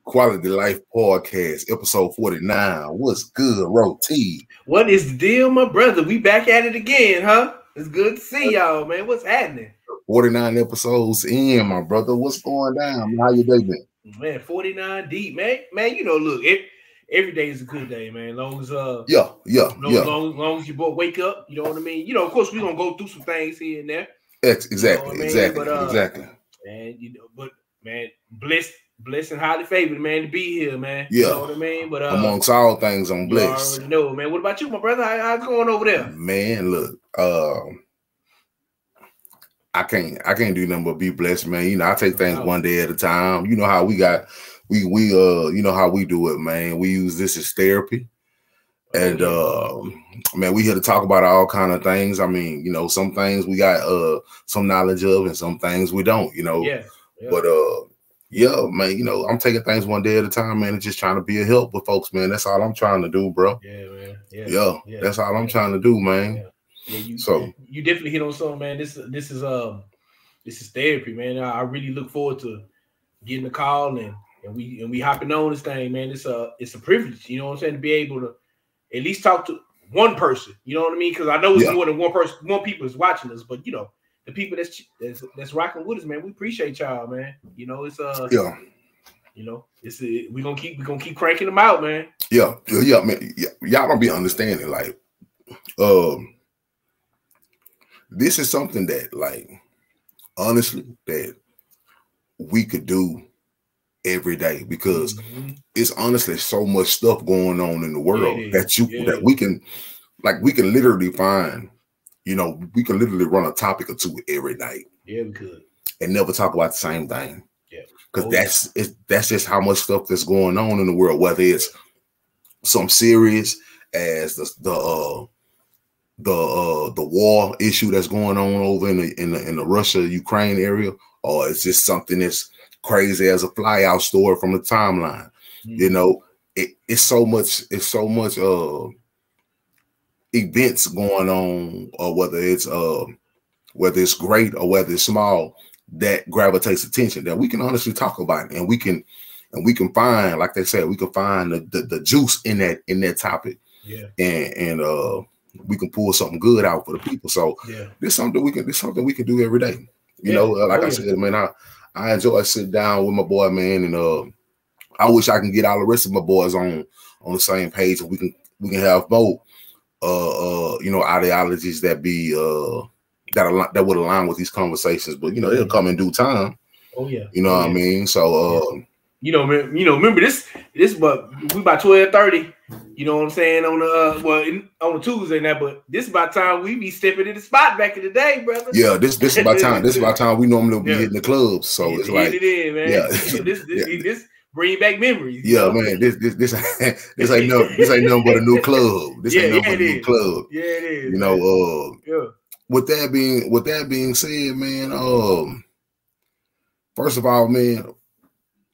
Quality Life Podcast, episode 49. What's good, Roti? What is the deal, my brother? We back at it again, huh? It's good to see y'all, man. What's happening? 49 episodes in, my brother. What's going down? How your day been? Man, 49 deep, man. Man, you know, look, every day is a good day, man. Long as long as you both wake up, you know what I mean. You know, of course, we're gonna go through some things here and there. Exactly. Man, you know, but man, blessed and highly favored, man, to be here, man. Yeah. You know what I mean? But amongst all things, I'm blessed. You already know, man. What about you, my brother? How's it going over there? Man, look, I can't do nothing but be blessed, man. You know, I take things one day at a time. You know how we you know how we do it, man. We use this as therapy. And man, we here to talk about all kind of things. I mean, you know, some things we got some knowledge of and some things we don't, you know. Yeah. But yeah, man, you know, I'm taking things one day at a time, man, and just trying to be a help with folks, man. That's all I'm trying to do, bro. Yeah, man. Yeah. That's all I'm trying to do, man. Yeah, you definitely hit on something, man. This is therapy, man. I really look forward to getting the call and we hopping on this thing, man. It's a privilege, you know what I'm saying, to be able to at least talk to one person, you know what I mean? Because I know it's more than one person, more people is watching us, but you know, the people that's rocking with us, man, we appreciate y'all, man. You know, it's you know, we're gonna keep cranking them out, man. Yeah, man. Y'all don't be understanding, like, this is something that, like, honestly, that we could do every day because it's honestly so much stuff going on in the world that we can literally find, you know, we can literally run a topic or two every night. Yeah, we could. And never talk about the same thing. Yeah. Because that's just how much stuff that's going on in the world, whether it's some serious as the war issue that's going on over in the Russia-Ukraine area, or it's just something that's crazy as a fly out story from the timeline. You know, it's so much events going on, or whether it's great or whether it's small, that gravitates attention that we can honestly talk about, and we can find, like they said, we can find the juice in that topic. Yeah. And we can pull something good out for the people. So this is something we can do every day. You know, like I said, man, I enjoy sitting down with my boy, man, and I wish I can get all the rest of my boys on the same page, and we can have both you know, ideologies that be that would align with these conversations. But you know, it'll come in due time. Oh yeah. You know what I mean? So remember this but we about 12:30. You know what I'm saying, on the Tuesday now, but this is about time we be stepping in the spot back in the day, brother. Yeah, this is about time. This is about time we normally be hitting the clubs. So it's like it in, man. Yeah. So this bring back memories. Yeah, man. This ain't nothing but a new club. This ain't nothing but a new club. Yeah, it is. You know, with that being said, man, first of all, man,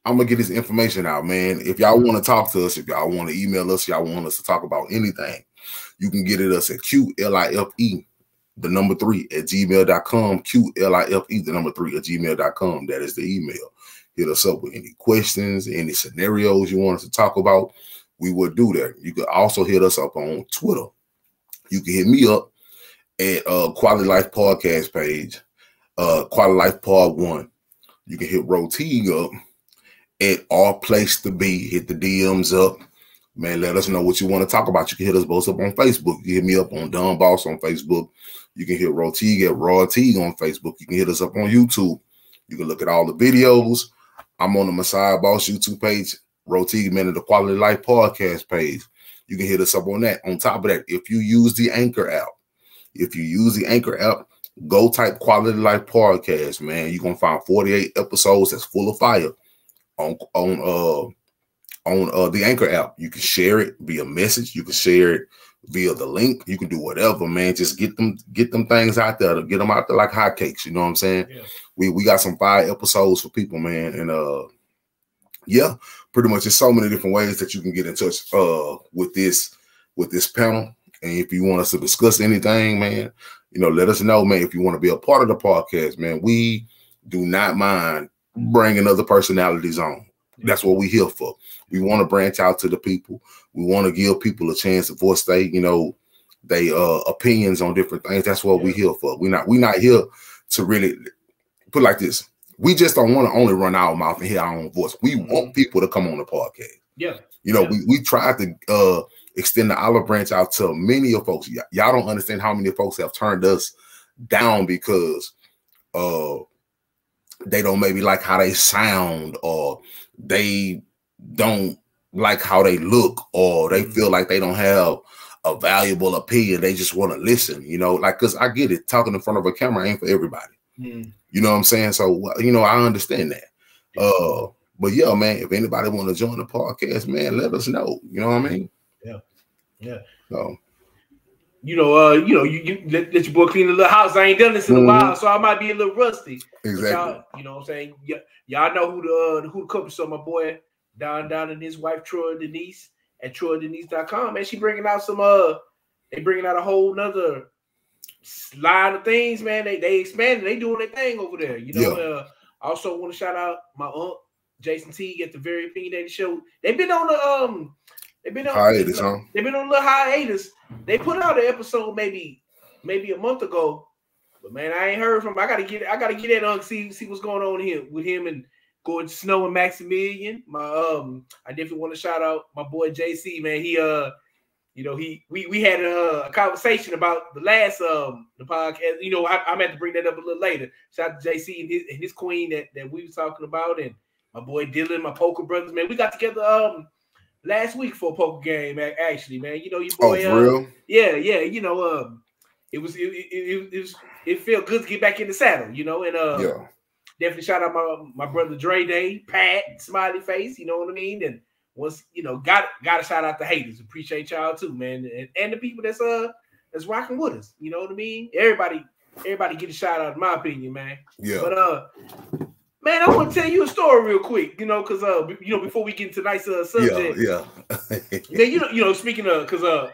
I'm gonna get this information out, man. If y'all want to talk to us, if y'all want to email us, y'all want us to talk about anything, you can get it us at QLIFE, the number 3 at gmail.com, QLIFE, the number 3 at gmail.com. That is the email. Hit us up with any questions, any scenarios you want us to talk about. We will do that. You can also hit us up on Twitter. You can hit me up at Quality Life Podcast page, Quality Life Pod 1. You can hit Roti up at Our Place to Be. Hit the DMs up, man. Let us know what you want to talk about. You can hit us both up on Facebook. You hit me up on Don Boss on Facebook. You can hit Roti at Raw T on Facebook. You can hit us up on YouTube. You can look at all the videos. I'm on the Messiah Boss YouTube page, Roti, man, at the Quality Life Podcast page. You can hit us up on that. On top of that, if you use the Anchor app, go type Quality Life Podcast, man. You're gonna find 48 episodes that's full of fire on the Anchor app. You can share it via message. You can share it via the link. You can do whatever, man. Just get them things out there, to get them out there like hotcakes. You know what I'm saying? Yeah. We got some fire episodes for people, man. And pretty much there's so many different ways that you can get in touch with this panel. And if you want us to discuss anything, man, you know, let us know, man. If you want to be a part of the podcast, man, we do not mind bringing other personalities on. That's what we're here for. We want to branch out to the people. We want to give people a chance to voice their, they opinions on different things. That's what we're here for. We're not here to really put it like this. We just don't want to only run our mouth and hear our own voice. We want people to come on the podcast. Yeah. We tried to extend the olive branch out to many of folks. Y'all don't understand how many folks have turned us down because they don't maybe like how they sound, or they don't like how they look, or they feel like they don't have a valuable opinion. They just want to listen, because I get it. Talking in front of a camera ain't for everybody. You know what I'm saying? So, I understand that. But yeah, man, if anybody want to join the podcast, man, let us know. You know what I mean? Yeah. So, you let your boy clean the little house. I ain't done this in a while, so I might be a little rusty. Exactly. You know what I'm saying? Y'all know who the company. So my boy down and his wife Troy Denise at TroyDenise.com, man. She bringing out some they bringing out a whole nother line of things, man. They expanding, they doing their thing over there. I also want to shout out my aunt Jason T at the Very Opinionated Show. They've been on the They've been on hiatus, huh? They've been on a little hiatus. They put out an episode maybe a month ago, but man, I ain't heard from him. I gotta get that see what's going on here with him and Gordon Snow and Maximilian. I definitely want to shout out my boy JC, man. We had a conversation about the last the podcast. I'm have to bring that up a little later. Shout out to JC and his queen that we was talking about, and my boy Dylan, my poker brothers, man. We got together last week for a poker game, actually, man. Your boy. For real? Yeah. It felt good to get back in the saddle, and definitely shout out my brother Dre Day, Pat, Smiley Face, you know what I mean? And once got to shout out the haters. Appreciate y'all too, man, and the people that's rocking with us. You know what I mean? Everybody get a shout out, in my opinion, man. Yeah. But man, I want to tell you a story real quick, because before we get into tonight's subject. Yeah. Man, speaking of, because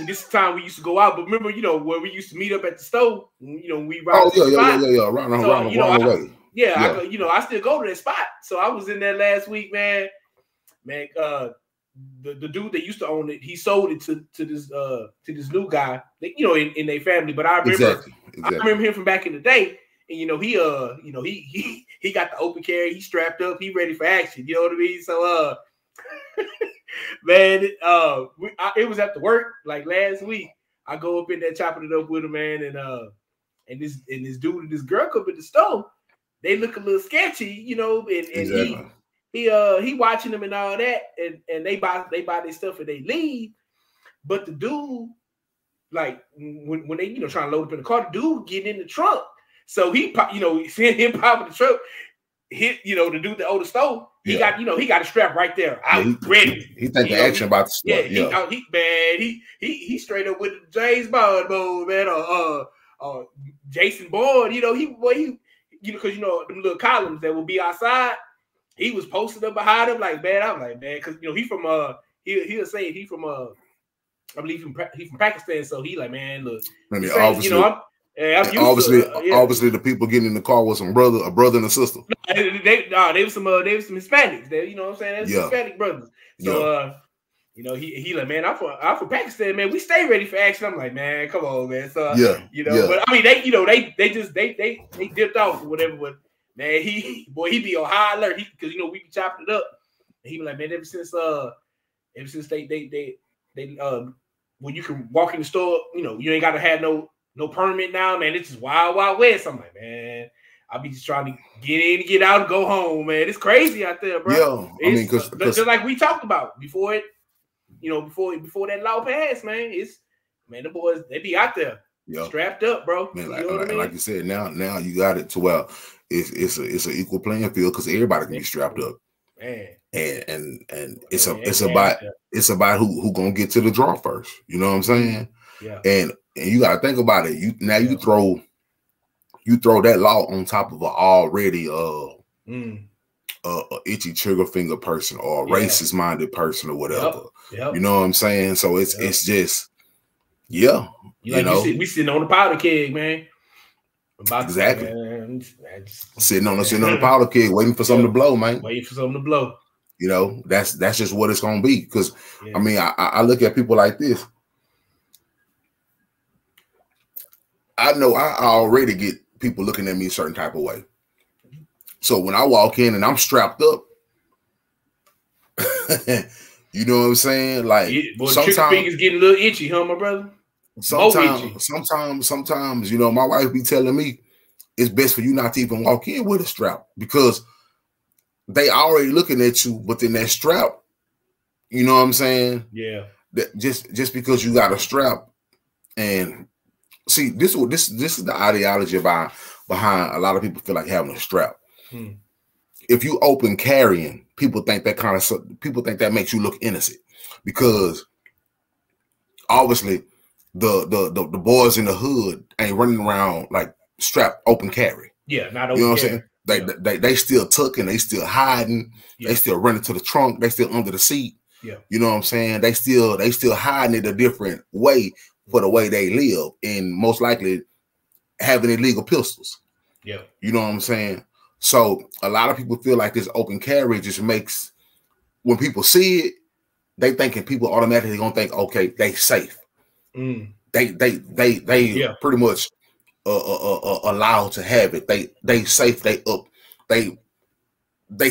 this time we used to go out, but remember, where we used to meet up at the stove, we ride. Oh yeah, right away. I still go to that spot. So I was in there last week, man. The dude that used to own it, he sold it to this new guy, in their family. But I remember, I remember him from back in the day, and he got the open carry, he strapped up, he ready for action. You know what I mean? So man, it was after work like last week. I go up in there chopping it up with him, man, and this dude and this girl come in the stove. They look a little sketchy, and he watching them and all that, and they buy their stuff and they leave. But the dude, like when they trying to load up in the car, the dude get in the trunk. So he seeing him pop in the truck, hit the dude that owned the stove. He got a strap right there. Ready. He think the action about the stuff. He straight up with the James Bond mode, man. Jason Bourne, because them little columns that will be outside. He was posted up behind him, like, man. I'm like, man, because he from he'll say he from I believe he from Pakistan, so he like, man, look, obviously the people getting in the car was a brother and a sister. They were some Hispanics. They, you know what I'm saying? They were Hispanic brothers. So he like, man, I'm from Pakistan, man. We stay ready for action. I'm like, man, come on, man. So but I mean, they dipped off or whatever. But man, he be on high alert. Because we be chopping it up. And he be like, man, ever since they when you can walk in the store, you ain't gotta have no permit now, man. It's just wild west. I'm like, man, I'll be just trying to get in, get out, and go home, man. It's crazy out there, bro. Yeah, I mean, because just like we talked about before it, before that law passed, man. The boys, they be out there, strapped up, bro. Man, like you said, now you got it to where it's an equal playing field because everybody can be strapped up, man. And it's about who gonna get to the draw first. You know what I'm saying? Yeah. And you gotta think about it. You throw that law on top of an already itchy trigger finger person or a racist minded person or whatever. Yep. You know what I'm saying? So it's just we sitting on the powder keg, man. Exactly. sitting on the powder keg, waiting for something to blow, man. Waiting for something to blow. You know, that's just what it's gonna be. Because I mean, I look at people like this. I know I already get people looking at me a certain type of way. So when I walk in and I'm strapped up, you know what I'm saying? Like sometimes fingers getting a little itchy, huh, my brother? Sometimes, you know, my wife be telling me it's best for you not to even walk in with a strap because they already looking at you within that strap. You know what I'm saying? Yeah. That just because you got a strap, and see, this is the ideology behind a lot of people feel like having a strap. If you open carrying, people think that makes you look innocent because obviously the boys in the hood ain't running around like strapped open carry. Yeah, not open. You know what I'm saying? They still tucking, they still hiding, they still running to the trunk, they still under the seat. Yeah. You know what I'm saying? They still hiding it a different way for the way they live, and most likely having illegal pistols. Yeah. You know what I'm saying? So a lot of people feel like this open carry just makes, when people see it, they thinking people automatically gonna think, okay, they safe. They pretty much allowed to have it. They safe. They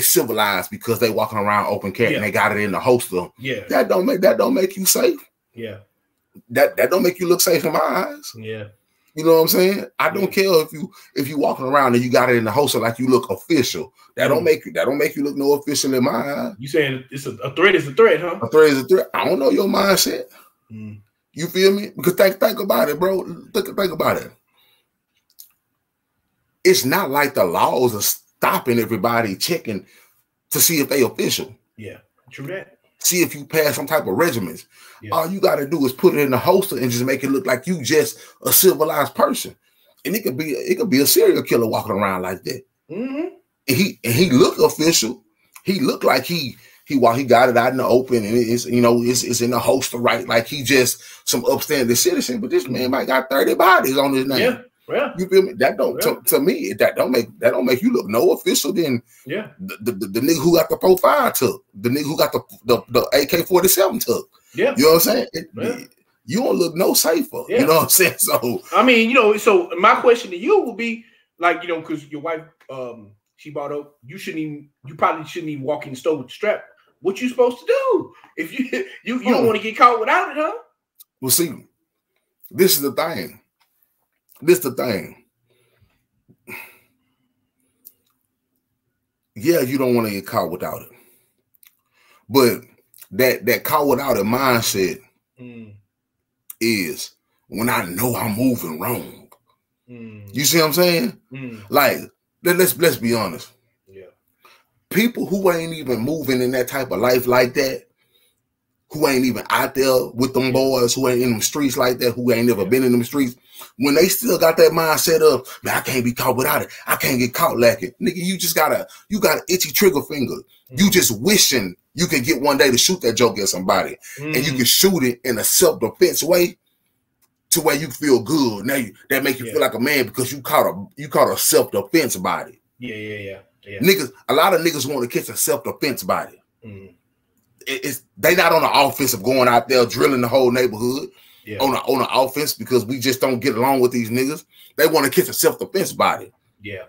civilized because they walking around open carry and they got it in the holster. Yeah, that don't make you safe. Yeah, that don't make you look safe in my eyes. Yeah. You know what I'm saying? I don't care if you walking around and you got it in the holster like you look official. That don't make you look no official in my eyes. You saying it's a threat is a threat, huh? A threat is a threat. I don't know your mindset. You feel me? Because think about it, bro. Think about it. It's not like the laws are stopping everybody checking to see if they official. Yeah, true that. See if you pass some type of regiments. Yeah. All you got to do is put it in the holster and just make it look like you just a civilized person. And it could be a serial killer walking around like that. And he look official. He look like he got it out in the open and it's in the holster, right? Like he just some upstanding citizen. But this man might got 30 bodies on his name. Yeah. Yeah. You feel me? That don't to me that don't make you look no official than the nigga who got the .45 took, the nigga who got the AK-47 took. Yeah. You know what I'm saying? You don't look no safer. Yeah. You know what I'm saying? So I mean, so my question to you would be like, because your wife she brought up you probably shouldn't even walk in the store with the strap. What you supposed to do if you don't want to get caught without it, huh? Well, see, this is the thing. Yeah, you don't want to get caught without it. But that caught without it mindset is when I know I'm moving wrong. You see what I'm saying? Like, let's be honest. Yeah. People who ain't even moving in that type of life like that, who ain't even out there with them boys, who ain't in them streets like that, who ain't never been in them streets, when they still got that mindset of, man, I can't be caught without it. I can't get caught lacking. Nigga, you got an itchy trigger finger. You just wishing you could get one day to shoot that joke at somebody. And you can shoot it in a self-defense way to where you feel good. Now that make you feel like a man because you caught a self-defense body. Yeah. Niggas, a lot of niggas want to catch a self-defense body. They not on the offense of going out there drilling the whole neighborhood on the offense because we just don't get along with these niggas. They want to catch a self-defense body. Yeah.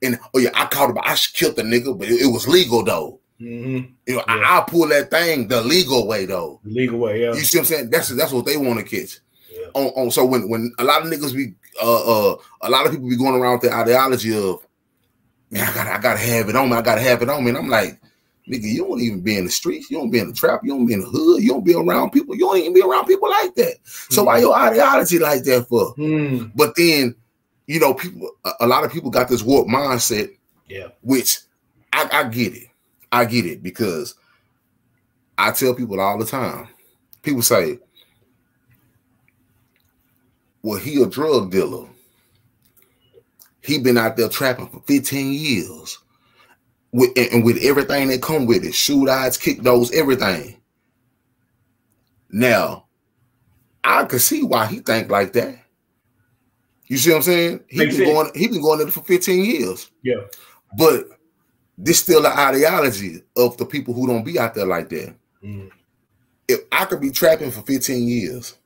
And I caught him. I killed the nigga, but it was legal though. I pull that thing the legal way though. The legal way, yeah. You see what I'm saying? That's what they want to catch. Yeah. So when a lot of niggas be a lot of people be going around with the ideology of, man, I gotta have it on me. I gotta have it on me. And I'm like, nigga, you don't even be in the streets. You don't be in the trap. You don't be in the hood. You don't be around people. You don't even be around people like that. So why your ideology like that for? But then, a lot of people got this warped mindset. Yeah. Which I get it. I get it because I tell people all the time. People say, well, he a drug dealer. He been out there trapping for 15 years. With everything that come with it, shoot eyes, kick those, everything. Now, I can see why he think like that. You see what I'm saying? He been going there for 15 years. Yeah. But this still an ideology of the people who don't be out there like that. If I could be trapping for 15 years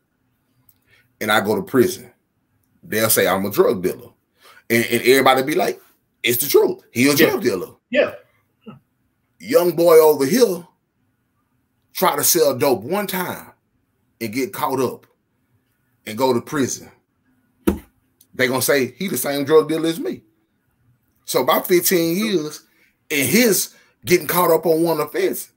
and I go to prison, they'll say I'm a drug dealer. And everybody be like, it's the truth. He a drug dealer. Yeah. Young boy over here try to sell dope one time and get caught up and go to prison. They gonna say he the same drug dealer as me. So about 15 years and his getting caught up on one offense.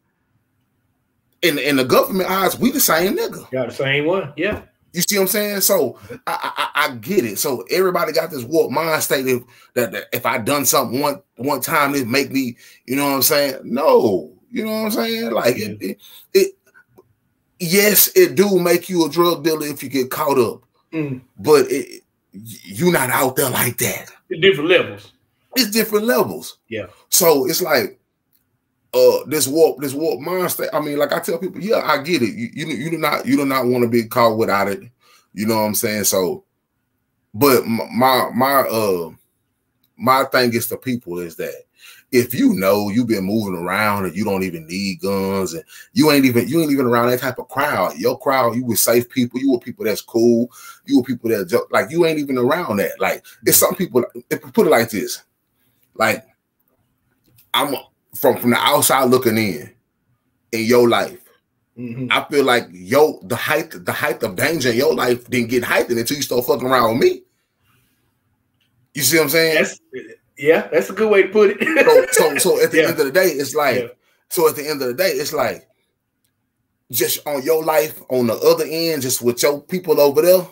In the government eyes, we the same nigga. Got the same one, yeah. You see what I'm saying? So I get it. So everybody got this warped mind state that if I done something one time, it make me, you know what I'm saying? No, you know what I'm saying? Like yes, it do make you a drug dealer if you get caught up, but you're not out there like that. It's different levels. It's different levels. Yeah. So it's like this warp mind state. I mean, like I tell people, yeah, I get it. You do not want to be caught without it. You know what I'm saying? So, but my thing is to people is that if you know you've been moving around and you don't even need guns and you ain't even around that type of crowd, your crowd, you with safe people, you with people that's cool, you with people that like you ain't even around that. Like it's some people, put it like this, like I'm from the outside looking in your life. I feel like the height of danger in your life didn't get heightened until you start fucking around with me. You see what I'm saying? That's a good way to put it. so at the end of the day, it's like, so at the end of the day, it's like just on your life on the other end, just with your people over there,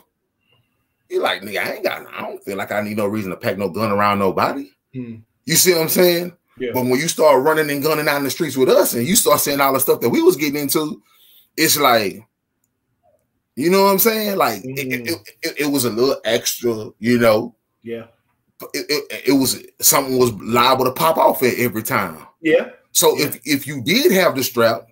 you're like, nigga, I don't feel like I need no reason to pack no gun around nobody. You see what I'm saying? Yeah. But when you start running and gunning out in the streets with us and you start saying all the stuff that we was getting into, it's like, you know what I'm saying? Like it was a little extra, you know. Yeah. It was something was liable to pop off at every time. Yeah. So if you did have the strap,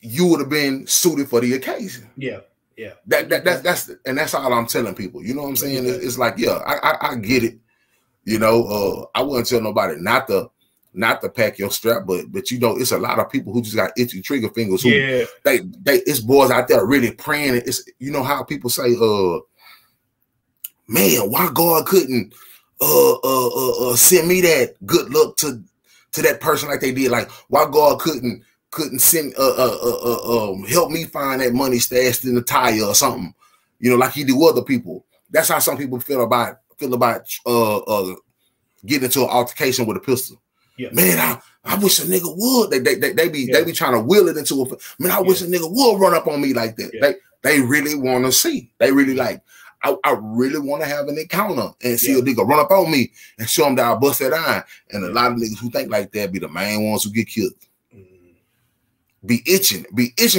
you would have been suited for the occasion. Yeah. Yeah. That's all I'm telling people. You know what I'm saying? It's like, yeah, I get it. You know, I wouldn't tell nobody not to pack your strap, but you know, it's a lot of people who just got itchy trigger fingers. Who it's boys out there really praying. It's, you know how people say, man, why God couldn't send me that good luck to that person like they did? Like, why God couldn't send help me find that money stashed in the tire or something, you know, like he do other people. That's how some people feel about getting into an altercation with a pistol. Yeah. Man, I wish a nigga would. They be trying to will it into a, man, I wish a nigga would run up on me like that. Yeah. They really want to see. They really like, I really want to have an encounter and see a nigga run up on me and show him that I bust that iron. And a lot of niggas who think like that be the main ones who get killed. Be itching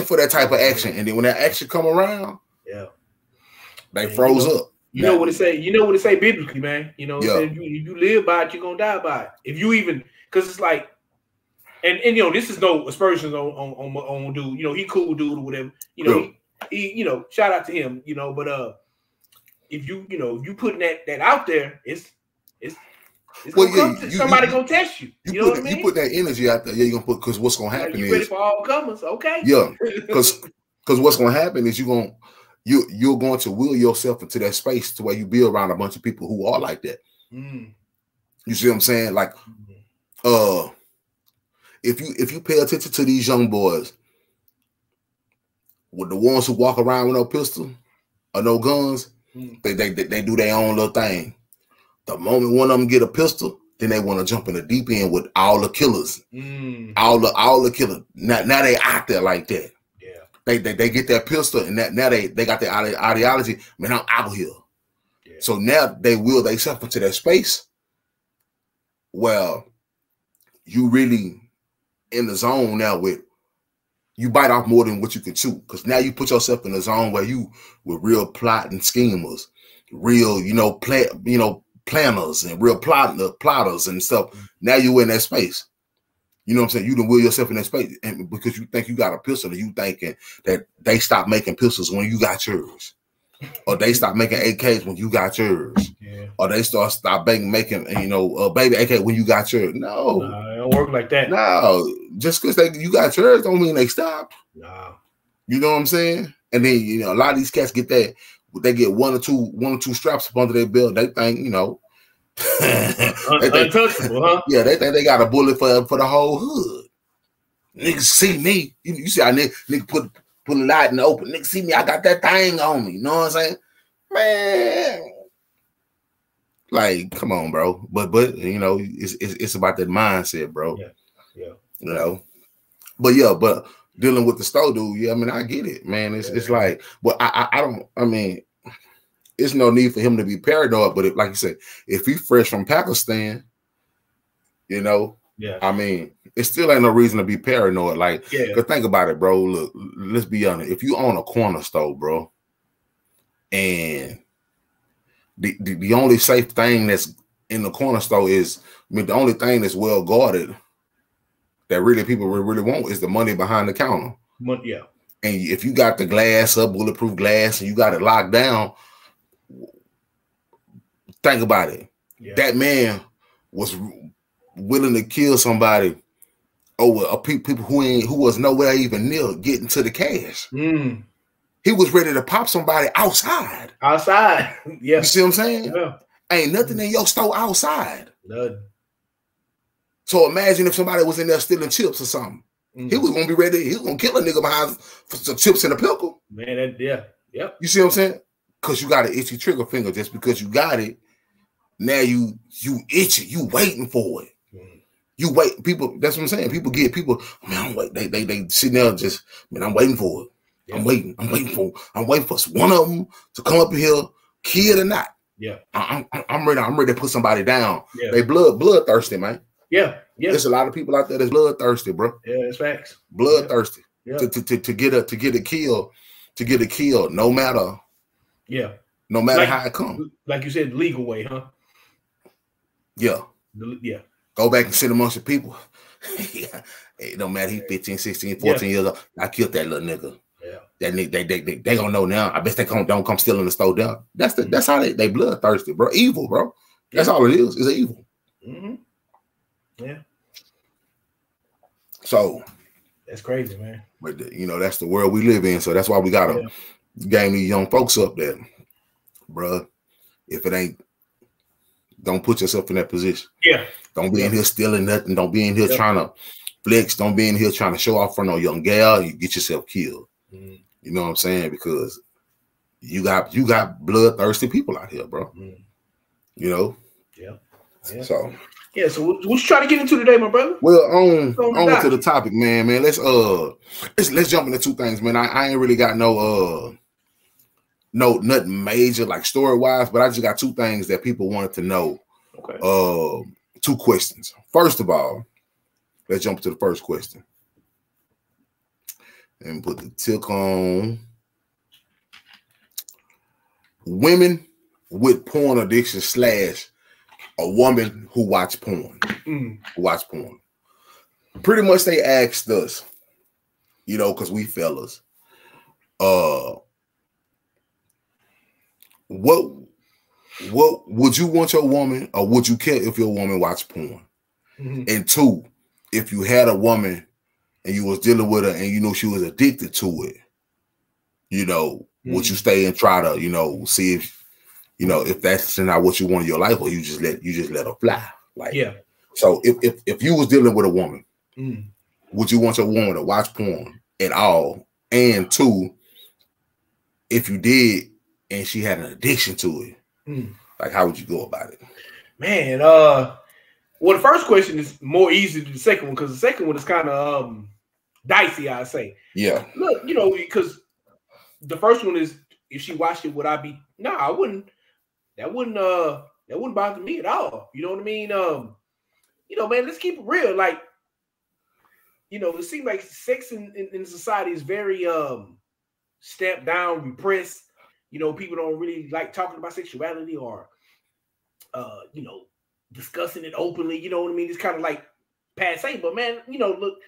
for that type of action. And then when that action come around, they froze up. You know what it say? You know what it say biblically, man. You know, if you live by it, you're gonna die by it. If you even, because it's like, and you know, this is no aspersions on dude. You know, he cool dude or whatever. You know, he you know, shout out to him. You know, but if you putting that out there, it's somebody gonna test you. You know what I mean? You put that energy out there. Yeah, you're gonna put, because what's gonna happen is ready for all comers. Okay. Yeah, because what's gonna happen is you're going to will yourself into that space to where you be around a bunch of people who are like that. You see what I'm saying? Like, if you pay attention to these young boys, with the ones who walk around with no pistol or no guns, they do their own little thing. The moment one of them get a pistol, then they want to jump in the deep end with all the killers, all the killers. Now they out there like that. They get that pistol and now they got their ideology. Man, I'm out here. Yeah. So now they will themselves into that space. Well, you really in the zone now with, you bite off more than what you can chew, because now you put yourself in a zone where you with real plotting schemers, real planners and real plotters and stuff. Now you in that space. You know what I'm saying? You done will yourself in that space, and because you think you got a pistol, and you thinking that they stopped making pistols when you got yours. or they stop making AKs when you got yours. Yeah. Or they stop making baby AK when you got yours. No, it don't work like that. No, just because you got yours don't mean they stop. No. You know what I'm saying? And then a lot of these cats get that. They get one or two straps up under their belt. They think untouchable, huh? Yeah, they think they got a bullet for the whole hood. Niggas see me. You see how nigga put a light in the open. Niggas see me. I got that thing on me. You know what I'm saying? Man. Like, come on, bro. But it's about that mindset, bro. Yeah. But dealing with the store dude, yeah, I mean, I get it, man. It's like, but it's no need for him to be paranoid. But like you said, if he fresh from Pakistan, I mean, it still ain't no reason to be paranoid. Like, cause think about it, bro. Look, let's be honest. If you own a corner store, bro, and the only safe thing that's in the corner store is, the only thing that's well guarded that really people really want is the money behind the counter. Yeah. And if you got the glass up, bulletproof glass, and you got it locked down, think about it. Yeah. That man was willing to kill somebody over people who was nowhere even near getting to the cash. He was ready to pop somebody outside. Yeah. You see what I'm saying? Yeah. Ain't nothing in your store outside. None. So imagine if somebody was in there stealing chips or something. He was gonna be ready. He was gonna kill a nigga behind for some chips and a pickle. Man, yep. You see what I'm saying? Because you got an itchy trigger finger. Just because you got it, now you itchy. You waiting for it. You wait. People. That's what I'm saying. People. Man, I'm wait. They sitting there just. Man, I'm waiting for it. Yeah. I'm waiting for one of them to come up here, kid or not. Yeah. I'm ready. I'm ready to put somebody down. Yeah. They bloodthirsty, man. Yeah. There's a lot of people out there that's bloodthirsty, bro. Yeah, it's facts. Bloodthirsty. Yeah. To get a kill, no matter. Yeah. No matter how it comes. Like you said, the legal way, huh? Yeah. Yeah. Go back and sit amongst the people. It don't matter. He 15, 16, 14 years old. I killed that little nigga. Yeah. That nigga, they gonna know now. I bet they don't come stealing the store down. That's how they bloodthirsty, bro. Evil, bro. That's all it is. It's evil. Mm-hmm. Yeah. So that's crazy, man. But that's the world we live in. So that's why we gotta game these young folks up there, bro. If it ain't, don't put yourself in that position. Yeah. Don't be in here stealing nothing. Don't be in here trying to flex. Don't be in here trying to show off for no young gal. You get yourself killed. You know what I'm saying? Because you got bloodthirsty people out here, bro. Yeah. So. Yeah, so what you trying to get into today, my brother? Well, on to the topic, man. Let's jump into two things, man. I ain't really got nothing major like story wise, but I just got two things that people wanted to know. Okay. Two questions. First of all, let's jump to the first question and put the tick on. Women with porn addiction / a woman who watch porn. Pretty much they asked us, because we fellas, what would you want your woman, or would you care if your woman watched porn? And two, if you had a woman and you was dealing with her and you know she was addicted to it, would you stay and try to, see if that's not what you want in your life, or you just let her fly? So if you was dealing with a woman, would you want your woman to watch porn at all? And two, if you did and she had an addiction to it, like how would you go about it? Man, well, the first question is more easy than the second one, because the second one is kind of dicey, I say. Yeah. Look, because the first one is, if she watched it, would I be? No, I wouldn't. That wouldn't bother me at all. You know what I mean? Man, let's keep it real. Like, it seems like sex in society is very stamped down, repressed. People don't really like talking about sexuality or discussing it openly. You know what I mean? It's kind of like passe. But man, look,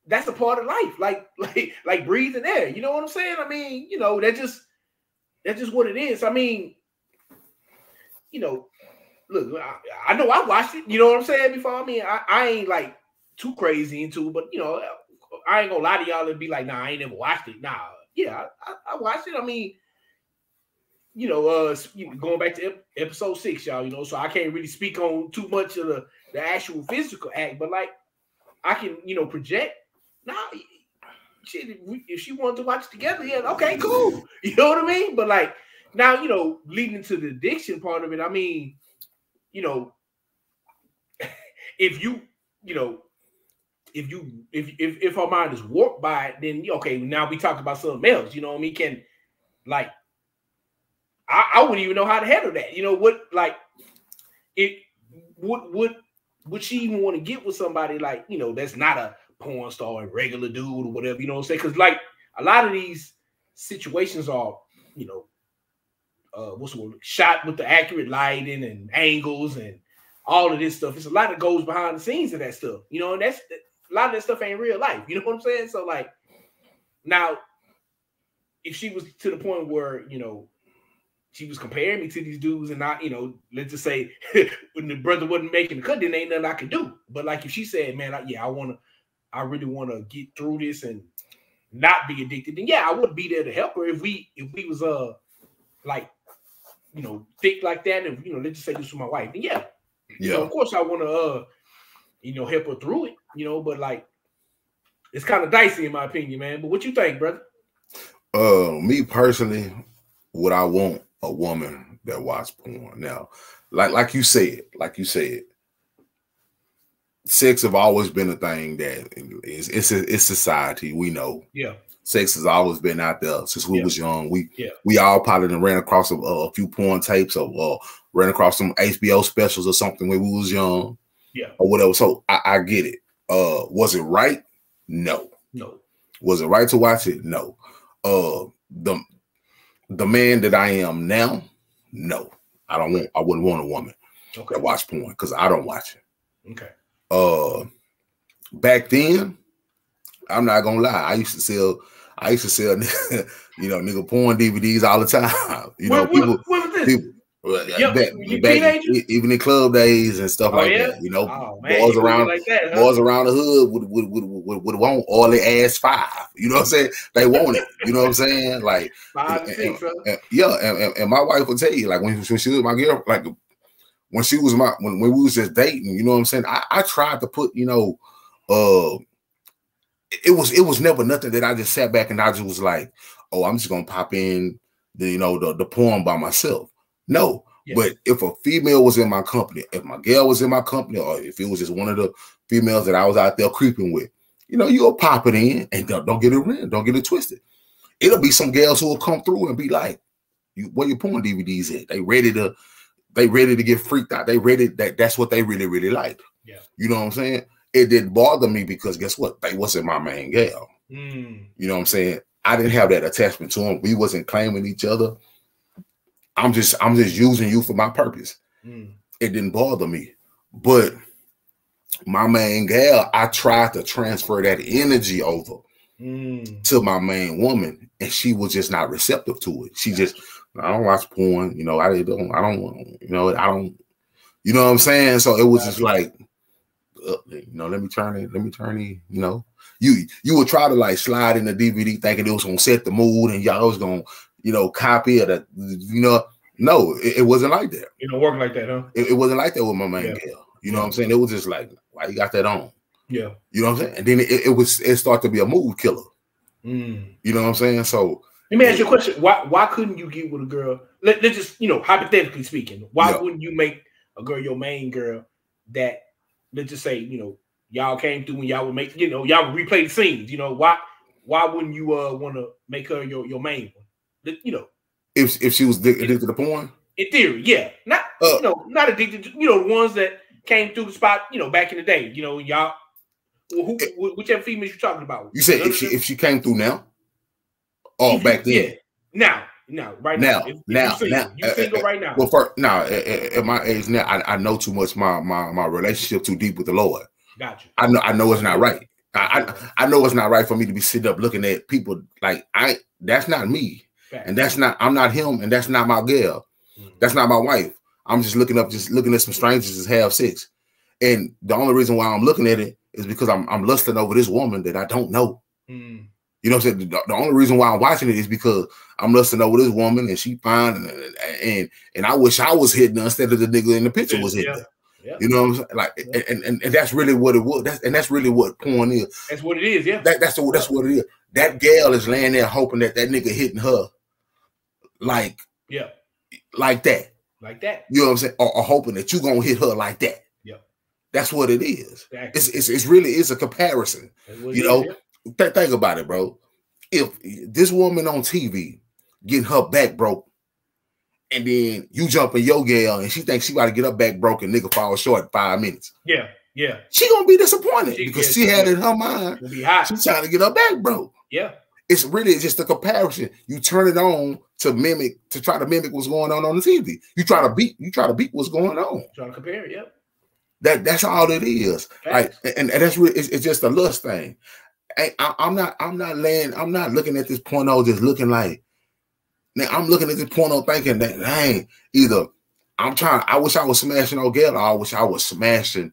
that's a part of life. Like breathing air. You know what I'm saying? I mean, That's just what it is. I mean, you know, look, I know I watched it. You know what I'm saying? Before, I mean, I ain't like too crazy into it, but you know, I ain't gonna lie to y'all and be like, nah, I ain't never watched it. Nah, yeah, I watched it. I mean, you know, going back to episode 6, y'all, you know, so I can't really speak on too much of the actual physical act, but like I can, you know, project. Nah, shit, if she wanted to watch together, yeah, okay, cool. You know what I mean? But like now, you know, leading to the addiction part of it, I mean, you know, if you, you know, if our mind is warped by it, then okay, now we talk about something else. You know what I mean? Can like I wouldn't even know how to handle that. You know what? Like it would she even want to get with somebody like, you know, that's not a porn star and regular dude or whatever, you know what I'm saying? Because like a lot of these situations are, you know, what's the word? Shot with the accurate lighting and angles and all of this stuff. It's a lot that goes behind the scenes of that stuff, you know, and that's a lot of that stuff ain't real life. You know what I'm saying? So like now, if she was to the point where, you know, she was comparing me to these dudes and not, you know, let's just say when the brother wasn't making the cut, then ain't nothing I could do. But like if she said, man, I really want to get through this and not be addicted, then yeah, I would be there to help her if we was like, you know, thick like that, and you know, let's just say this was my wife. And yeah. You know, of course I want to you know, help her through it, you know, but like it's kind of dicey in my opinion, man. But what you think, brother? Me personally, would I want a woman that watch porn? Now, like you said, sex have always been a thing that it's society. We know. Yeah. Sex has always been out there since we was young. We all probably ran across a few porn tapes or ran across some HBO specials or something when we was young. Yeah. Or whatever. So I get it. Was it right? No. No. Was it right to watch it? No. The man that I am now, no. I wouldn't want a woman that watch porn because I don't watch it. Okay. Back then, I'm not gonna lie. I used to sell, you know, nigga porn DVDs all the time. You know, what was this? Back even in club days and stuff like that. You know, boys around like that, boys around the hood would want all the ass 5. You know what I'm saying? They want it. You know what I'm saying? Like 5 to 6. And my wife would tell you, like when she was my girl, like when she was when we was just dating. You know what I'm saying? I tried to put, you know, it was never nothing that I just sat back and I just was like, oh, I'm just gonna pop in the porn by myself. No, but if a female was in my company, if my girl was in my company, or if it was just one of the females that I was out there creeping with, you know, you'll pop it in and don't get it red, don't get it twisted. It'll be some girls who will come through and be like, where your porn DVDs at? They ready to get freaked out. They ready that's what they really, really like. Yeah. You know what I'm saying? It didn't bother me because guess what? They wasn't my main gal. You know what I'm saying? I didn't have that attachment to them. We wasn't claiming each other. I'm just using you for my purpose. It didn't bother me. But my main gal, I tried to transfer that energy over to my main woman, and she was just not receptive to it. She just, I don't watch porn, you know, I don't, you know what I'm saying? So it was just like, you know, let me turn it, you know. You would try to like slide in the DVD thinking it was gonna set the mood and y'all was gonna, you know, copy it, you know. No, it wasn't like that. It don't work like that, huh? It wasn't like that with my main girl. You know what I'm saying? It was just like, why you got that on? Yeah. You know what I'm saying? And then it started to be a mood killer. You know what I'm saying? So let me ask you a question. Why couldn't you get with a girl? Let's just, you know, hypothetically speaking, why wouldn't you make a girl your main girl that, let's just say, you know, y'all came through and y'all would make, you know, y'all would replay the scenes, you know, why wouldn't you want to make her your main one? You know, if she was addicted to porn? In theory, yeah. Not you know, not addicted to, you know, the ones that came through the spot, you know, back in the day, you know, y'all, whichever female you're talking about. You said if she came through now? Oh, back then. Yeah. Now, right now. Now. You single right now. Well, first, now, at my age now, I know too much. My relationship too deep with the Lord. Gotcha. I know it's not right. I know it's not right for me to be sitting up looking at people like that's not me. And that's not, I'm not him, and that's not my girl. That's not my wife. I'm just looking at some strangers that have sex. And the only reason why I'm looking at it is because I'm lusting over this woman that I don't know. You know what I'm saying? The only reason why I'm watching it is because I'm lusting over this woman and she fine, and I wish I was hitting her instead of the nigga in the picture was hitting her. You know what I'm saying? Like, and that's really what it was. That's really what porn is. That's what it is. Yeah. That's what it is. That gal is laying there hoping that nigga hitting her, like that. Like that. You know what I'm saying? Or hoping that you gonna hit her like that. Yeah. That's what it is. Exactly. It's really a comparison. You know, think about it, bro. If this woman on TV getting her back broke, and then you jump in your girl and she thinks she got to get her back broke and nigga fall short in 5 minutes. Yeah. She gonna be disappointed because she had in her mind she's trying to get her back broke. Yeah. It's really just a comparison. You turn it on to try to mimic what's going on the TV. You try to beat what's going on. Try to compare, yeah. That's all it is. Like, and that's really it's just a lust thing. I'm not looking at this porno just looking like, now I'm looking at this porno thinking that dang, either I wish I was smashing old girl, or I wish I was smashing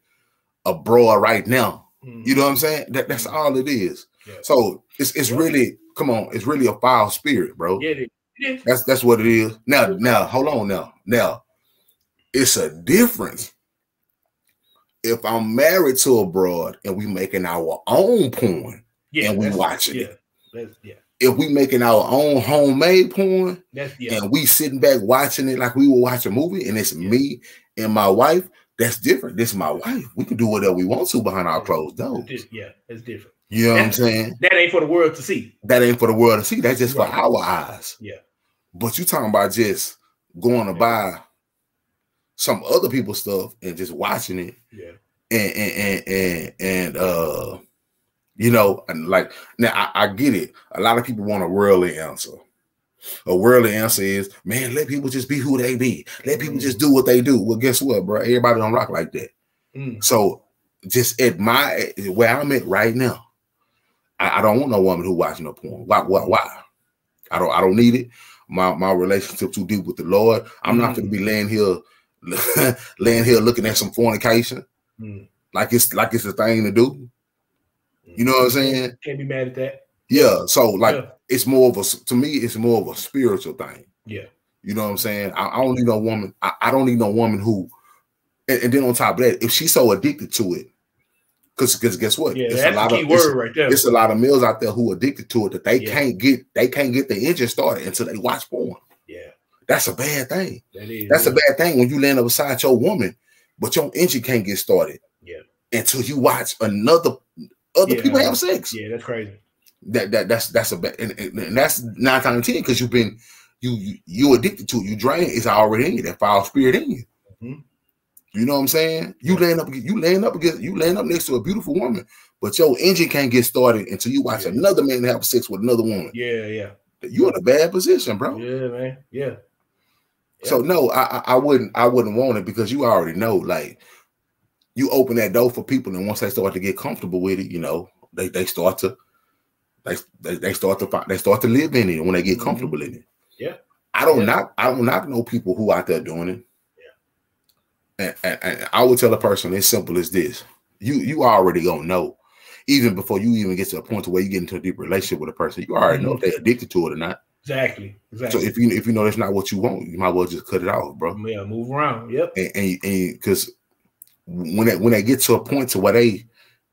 a broad right now. You know what I'm saying? That's all it is. Yeah. So it's really, come on, it's really a foul spirit, bro. Yeah, it is. That's what it is. Now, hold on now. It's a difference if I'm married to a broad and we making our own porn and we watching it. If we making our own homemade porn and we sitting back watching it like we would watch a movie and it's me and my wife, that's different. This is my wife. We can do whatever we want to behind our closed doors. Yeah, it's different. You know what I'm saying? That ain't for the world to see. That ain't for the world to see. That's just for our eyes. Yeah. But you talking about just going to buy some other people's stuff and just watching it. Yeah. And you know, and like, now I get it. A lot of people want a worldly answer. A worldly answer is, man, let people just be who they be. Let people just do what they do. Well, guess what, bro? Everybody don't rock like that. So just at where I'm at right now, I don't want no woman who watching no porn. Why? I don't need it. My relationship too deep with the Lord. I'm not going to be laying here looking at some fornication. Like it's a thing to do. You know what I'm saying? Can't be mad at that. Yeah. So like it's more of a spiritual thing. Yeah. You know what I'm saying? I don't need no woman. I don't need no woman who, and then on top of that, if she's so addicted to it, because guess what? Yeah, that's a key word right there. There's a lot of males out there who are addicted to it that they can't get the engine started until they watch porn. Yeah. That's a bad thing. That's a bad thing when you land up beside your woman, but your engine can't get started. Yeah. Until you watch other people have sex. Yeah, that's crazy. That's a bad, and that's 9 times out of 10 because you addicted to it. You drain, it's already in you. That foul spirit in you. You know what I'm saying? You laying up next to a beautiful woman, but your engine can't get started until you watch another man have sex with another woman. Yeah. You're in a bad position, bro. Yeah, man. Yeah. So no, I wouldn't want it because you already know, like, you open that door for people, and once they start to get comfortable with it, you know, they start to live in it when they get comfortable in it. Yeah. I don't knock know people who out there doing it. And I would tell a person as simple as this: you already gonna know, even before you even get to a point to where you get into a deep relationship with a person. You already know if they're addicted to it or not. Exactly. So if you know that's not what you want, you might well just cut it off, bro. Yeah, move around. Yep. And because when they get to a point to where they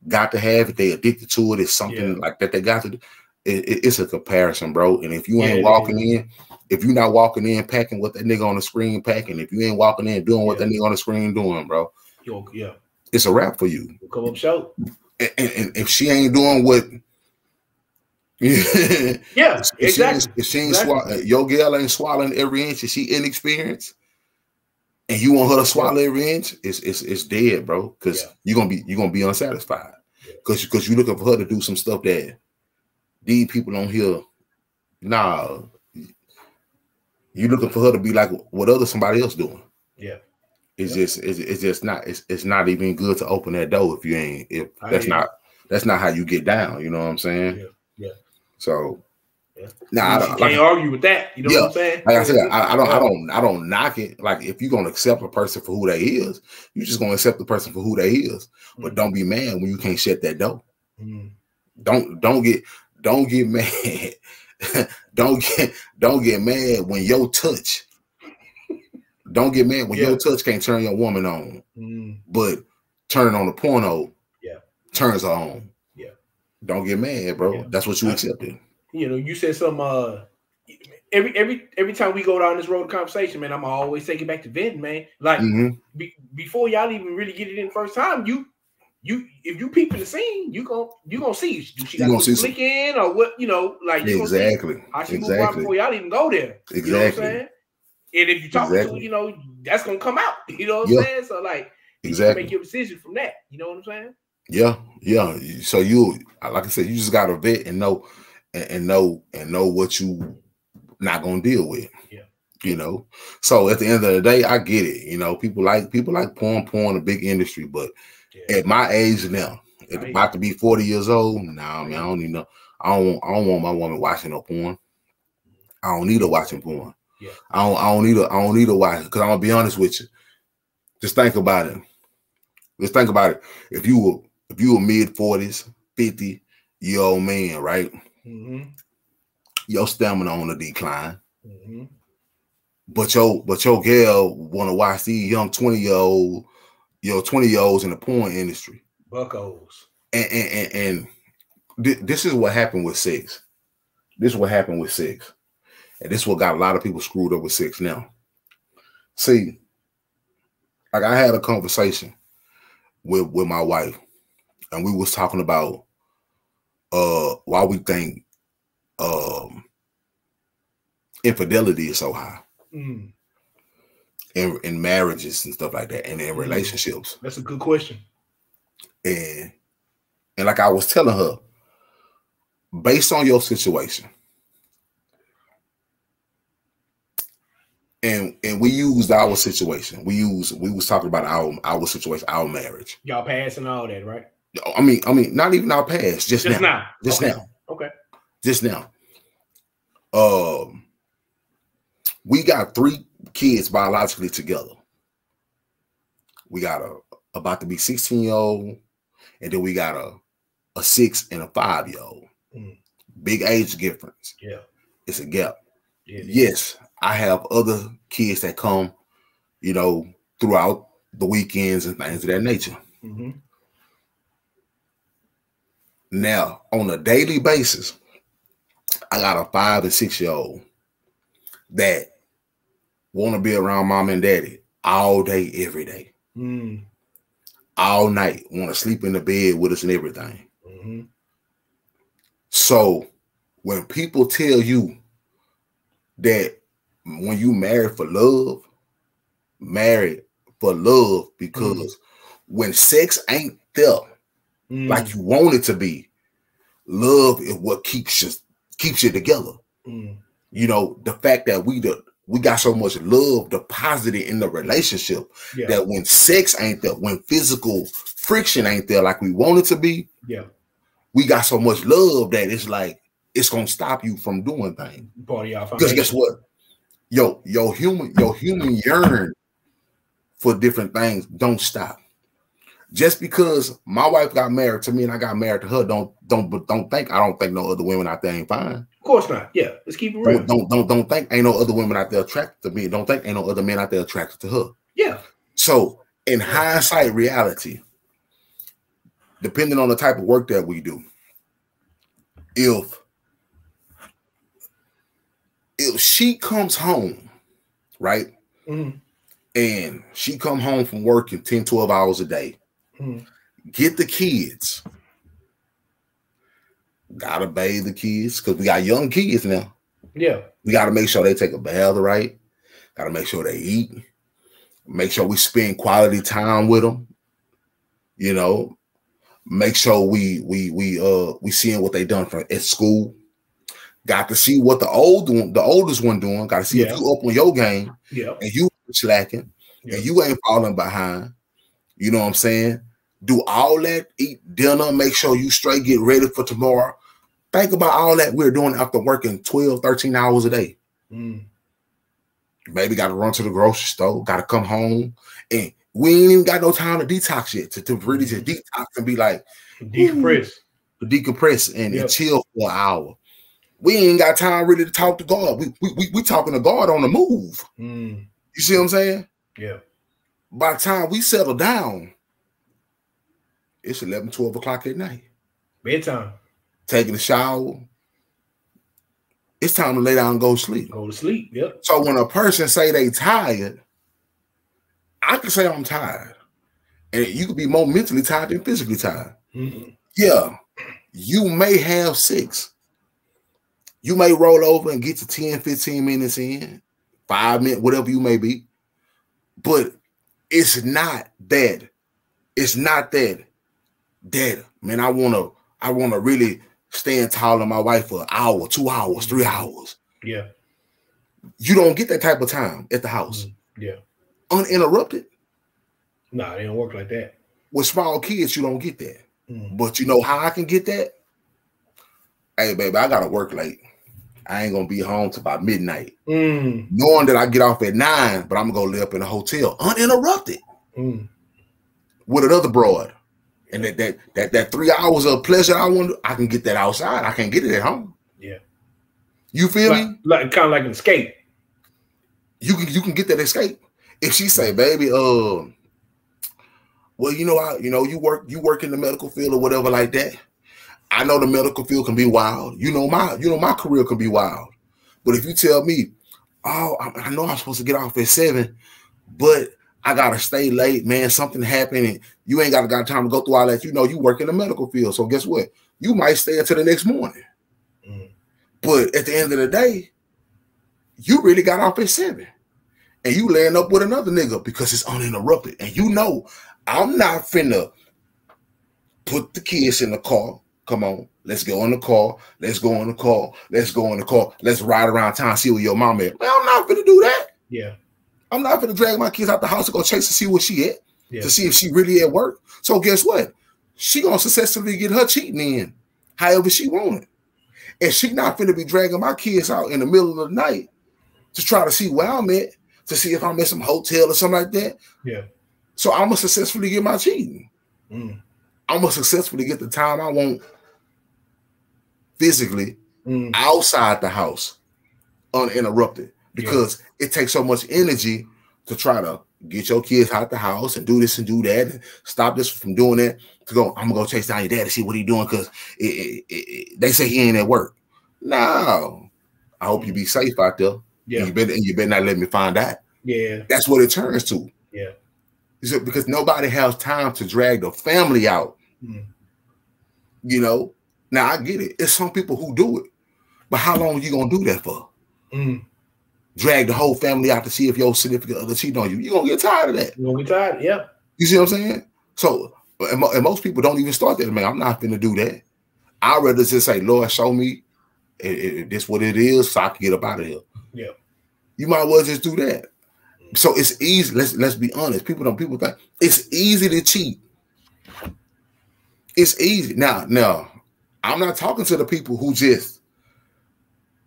got to have it, they addicted to it. It's something like that they got to do. It's a comparison, bro. And if you ain't walking in, if you're not walking in packing what that nigga on the screen packing, if you ain't walking in doing what that nigga on the screen doing, bro, it's a wrap for you. You'll come up short. And if she ain't doing what, exactly. If she ain't your girl ain't swallowing every inch, if she inexperienced, and you want her to swallow every inch, it's dead, bro. Because you're gonna be unsatisfied. Because you're looking for her to do some stuff that these people on here, nah. You looking for her to be like what somebody else doing. Yeah. It's just not even good to open that door if that's not how you get down. You know what I'm saying? Yeah. So Now, you can't argue with that. You know what I'm saying? Like I said, I don't knock it. Like if you're gonna accept a person for who they is, you're just gonna accept the person for who they is. But don't be mad when you can't shut that door. Don't get mad. don't get mad when your touch. Don't get mad when your touch can't turn your woman on, but turning on the porno turns her on. Don't get mad, bro. That's what you accepted. You know, you said some every time we go down this road of conversation, man, I'm always take it back to venting, man. Like before y'all even really get it in the first time, if you peep in the scene, you gonna see she got to slick in or what, you know, like you exactly gonna see how she move around before y'all even go there. Exactly. You know what I'm saying? And if you talk to, you know, that's gonna come out. You know what I'm saying? So like you can make your decision from that. You know what I'm saying? Yeah. So you, like I said, you just gotta vet and know what you not gonna deal with. You know. So at the end of the day, I get it. You know, people like porn, a big industry, but at my age now, about to be 40 years old. Nah, man, I don't even know. I don't want my woman watching no porn. I don't need her watching porn. I don't need her watching, because I'm gonna be honest with you. Just think about it. If you were mid-40s, 50-year-old man, right? Your stamina on the decline. But your girl wanna watch these young 20-year-olds in the porn industry. Buckos. And this is what happened with sex. And this is what got a lot of people screwed up with sex now. See, like I had a conversation with my wife, and we was talking about why we think infidelity is so high in marriages and stuff like that, and in relationships. That's a good question. And like I was telling her, based on your situation, and we used our situation. We was talking about our situation, our marriage. Y'all past and all that, right? I mean, not even our past. Just now. Okay. Just now. We got 3 kids biologically together. We got about to be 16-year-old, and then we got a 6 and a 5-year-old. Big age difference. Yeah. It's a gap. Yes, I have other kids that come, you know, throughout the weekends and things of that nature. Now, on a daily basis, I got a 5 and 6-year-old that want to be around mom and daddy all day, every day. All night, want to sleep in the bed with us and everything. So when people tell you that when you married for love because when sex ain't there like you want it to be, love is what keeps you together. You know, the fact that we got so much love deposited in the relationship that when sex ain't there, when physical friction ain't there like we want it to be, we got so much love that it's like it's gonna stop you from doing things. Because guess what? Your human yearn for different things don't stop. Just because my wife got married to me and I got married to her, don't think I don't think no other women out there ain't fine. Of course not. Yeah, let's keep it real. Don't think ain't no other women out there attracted to me. Don't think ain't no other men out there attracted to her. Yeah. So in hindsight, reality, depending on the type of work that we do, if she comes home, right, and she come home from working 10, 12 hours a day, get the kids, gotta bathe the kids, because we got young kids now. Yeah. We gotta make sure they take a bath right, gotta make sure they eat, make sure we spend quality time with them, you know, make sure we seeing what they done at school. Got to see what the oldest one doing. Got to see if you up on your game, and you slacking, and you ain't falling behind. You know what I'm saying? Do all that, eat dinner, make sure you straight, get ready for tomorrow. Think about all that we're doing after working 12, 13 hours a day. Maybe got to run to the grocery store, got to come home, and we ain't even got no time to detox yet, to really just detox and be like, decompress and chill for an hour. We ain't got time really to talk to God. We talking to God on the move. You see what I'm saying? Yeah. By the time we settle down, it's 11, 12 o'clock at night. Bedtime. Taking a shower. It's time to lay down and go to sleep. Go to sleep, yep. So when a person say they tired, I can say I'm tired. And you could be more mentally tired than physically tired. Yeah, you may have 6. You may roll over and get to 10, 15 minutes in, 5 minutes, whatever you may be. But it's not that. It's not that, man, I wanna really stand tall on my wife for an hour, 2 hours, 3 hours. Yeah. You don't get that type of time at the house. Yeah. Uninterrupted. Nah, it don't work like that. With small kids, you don't get that. But you know how I can get that? Hey, baby, I gotta work late. I ain't gonna be home till about midnight. Knowing that I get off at 9, but I'm gonna lay up in a hotel uninterrupted with another broad. And that 3 hours of pleasure I can get that outside. I can't get it at home. Yeah. You feel me? Like kind of like an escape. You can get that escape. If she say, baby, well, you work in the medical field or whatever like that. I know the medical field can be wild. My career can be wild. But if you tell me, oh, I know I'm supposed to get off at 7, but I gotta stay late, man. Something happened, and you ain't got time to go through all that. You work in the medical field, so guess what? You might stay until the next morning. But at the end of the day, you really got off at 7, and you laying up with another nigga because it's uninterrupted. And I'm not finna put the kids in the car. Come on, let's go in the car. Let's go in the car. Let's go in the car. Let's ride around town, see where your mom at. Man, I'm not finna do that. Yeah. I'm not going to drag my kids out the house to go chase to see where she at, to see if she really at work. So guess what? She going to successfully get her cheating in however she want it. And she not going to be dragging my kids out in the middle of the night to try to see where I'm at, to see if I'm at some hotel or something like that. Yeah. So I'm going to successfully get my cheating. I'm going to successfully get the time I want physically outside the house uninterrupted. Because it takes so much energy to try to get your kids out the house and do this and do that and stop this from doing that, to go, I'm going to go chase down your dad to see what he's doing because they say he ain't at work. No. I hope you be safe out there. Yeah. And you better not let me find out. Yeah. That's what it turns to. Yeah. Because nobody has time to drag the family out. Now, I get it. It's some people who do it. But how long are you going to do that for? Drag the whole family out to see if your significant other cheating on you. You're going to get tired of that. You're going to get tired, yeah. You see what I'm saying? So, and most people don't even start that, man. I'm not going to do that. I'd rather just say, Lord, show me this what it is so I can get up out of here. Yeah. You might well just do that. So it's easy. Let's be honest. People think it's easy to cheat. It's easy. Now, I'm not talking to the people who just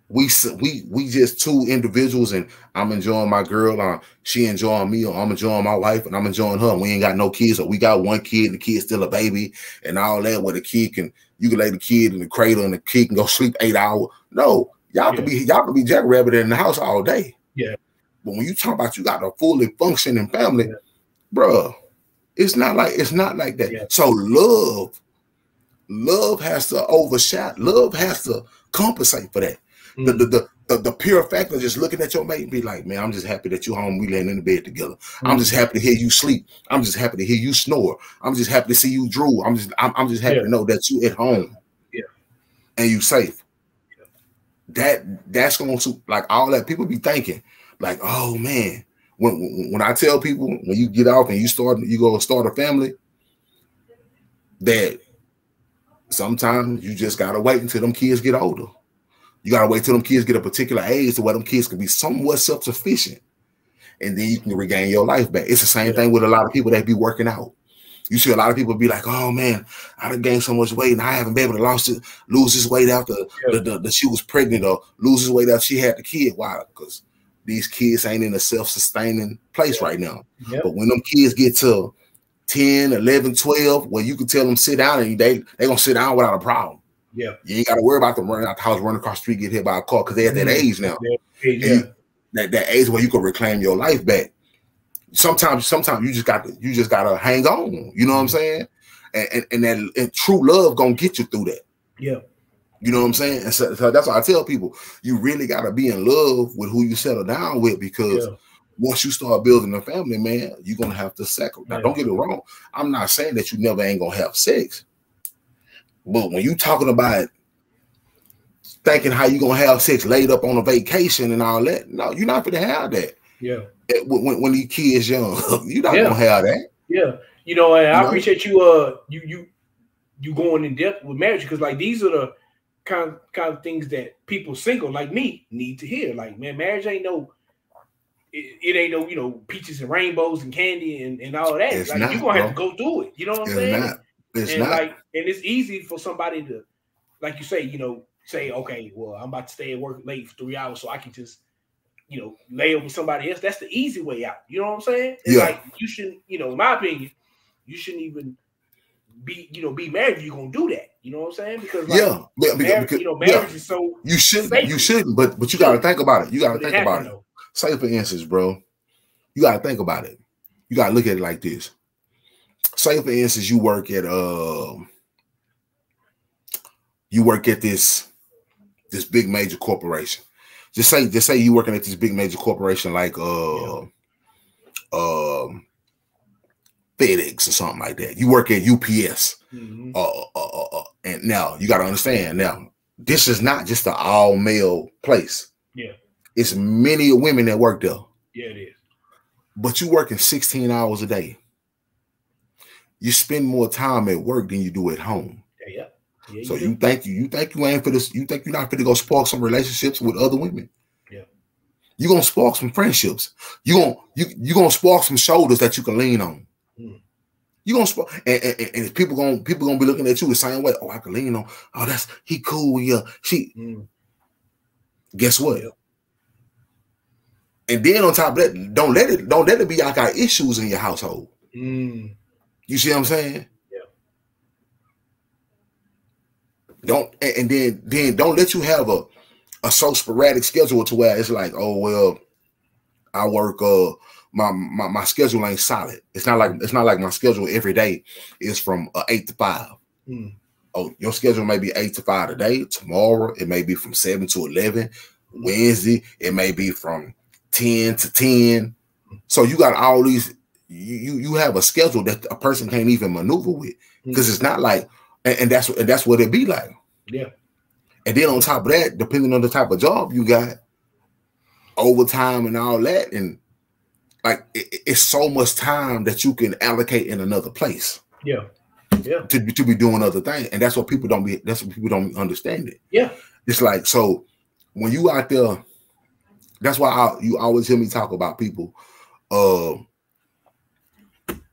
we just two individuals, and I'm enjoying my girl, she enjoying me, or I'm enjoying my wife, and I'm enjoying her. And we ain't got no kids, or we got one kid, and the kid's still a baby, and all that. Where the kid you can lay the kid in the cradle, and the kid can go sleep 8 hours. No, y'all can be jackrabbit in the house all day. Yeah. But when you talk about you got a fully functioning family, bruh, it's not like that. Yeah. So love has to overshadow. Love has to compensate for that. The pure fact of just looking at your mate and be like, man, I'm just happy that you home. We laying in the bed together. I'm just happy to hear you sleep. I'm just happy to hear you snore. I'm just happy to see you drool. I'm just happy to know that you at home. Yeah. And you safe. Yeah. That's going to, like, all that people be thinking, like, oh man, when I tell people, when you get off and you go start a family, that sometimes you just gotta wait until them kids get older. You gotta wait till them kids get a particular age to where them kids can be somewhat self-sufficient, and then you can regain your life back. It's the same thing with a lot of people that be working out. You see a lot of people be like, "Oh man, I done gained so much weight, and I haven't been able to lose this weight after she was pregnant, or lose this weight after she had the kid." Why? Because these kids ain't in a self-sustaining place right now. But when them kids get to 10, 11, 12, where you can tell them sit down, and they gonna sit down without a problem. Yeah, you ain't got to worry about them running out the house, running across the street, get hit by a car, because they're at that age now. That age where you can reclaim your life back. Sometimes you just gotta hang on. You know what I'm saying? And true love gonna get you through that. Yeah. You know what I'm saying? And so that's why I tell people, you really gotta be in love with who you settle down with, because once you start building a family, man, you're gonna have to sacrifice. Now, don't get it wrong. I'm not saying that you never ain't gonna have sex, but when you talking about thinking how you gonna have sex laid up on a vacation and all that, no, you're not gonna have that. Yeah. When these kids young, you're not gonna have that. Yeah. You know, and I appreciate you you going in depth with marriage, because like these are the kind of things that people single like me need to hear. Like, man, marriage ain't it ain't no, you know, peaches and rainbows and candy and all that. It's like you're gonna have to go through it. You know what I'm saying? It's not. Like, and it's easy for somebody to, like you say, you know, say, okay, well, I'm about to stay at work late for 3 hours, so I can just, you know, lay over somebody else. That's the easy way out. You know what I'm saying? It's like you shouldn't, you know, in my opinion, you shouldn't even be married if you're gonna do that. You know what I'm saying? Because marriage is so you shouldn't, but you gotta think about it. You gotta think about it. Say for instance, bro, you gotta think about it. You gotta look at it like this. Say for instance, you work at this big major corporation. Just say you working at this big major corporation like FedEx or something like that. You work at UPS. And now you gotta understand, now this is not just an all male place. Yeah. It's many women that work there. Yeah, it is. But you working 16 hours a day. You spend more time at work than you do at home. Yeah. So you think you ain't for this, you think you're not going to go spark some relationships with other women. Yeah. You're going to spark some friendships. You're going to spark some shoulders that you can lean on. You're going to spark, and people going to be looking at you the same way. Oh, I can lean on. Oh, he cool. Yeah. Guess what? Yeah. And then on top of that, don't let it be like got issues in your household. You see what I'm saying? Yeah. Then don't let you have a so sporadic schedule to where it's like, oh well, I work my schedule ain't solid. It's not like my schedule every day is from 8 to 5. Oh, your schedule may be 8 to 5 today. Tomorrow it may be from 7 to 11. Wednesday it may be from 10 to 10. So you got all these. You have a schedule that a person can't even maneuver with, because it's not like, and that's what it be like. Yeah. And then on top of that, depending on the type of job you got, overtime and all that, and like it's so much time that you can allocate in another place. Yeah. Yeah. To be doing other things, and that's what people don't understand it. Yeah. It's like, so when you out there, that's why you always hear me talk about people.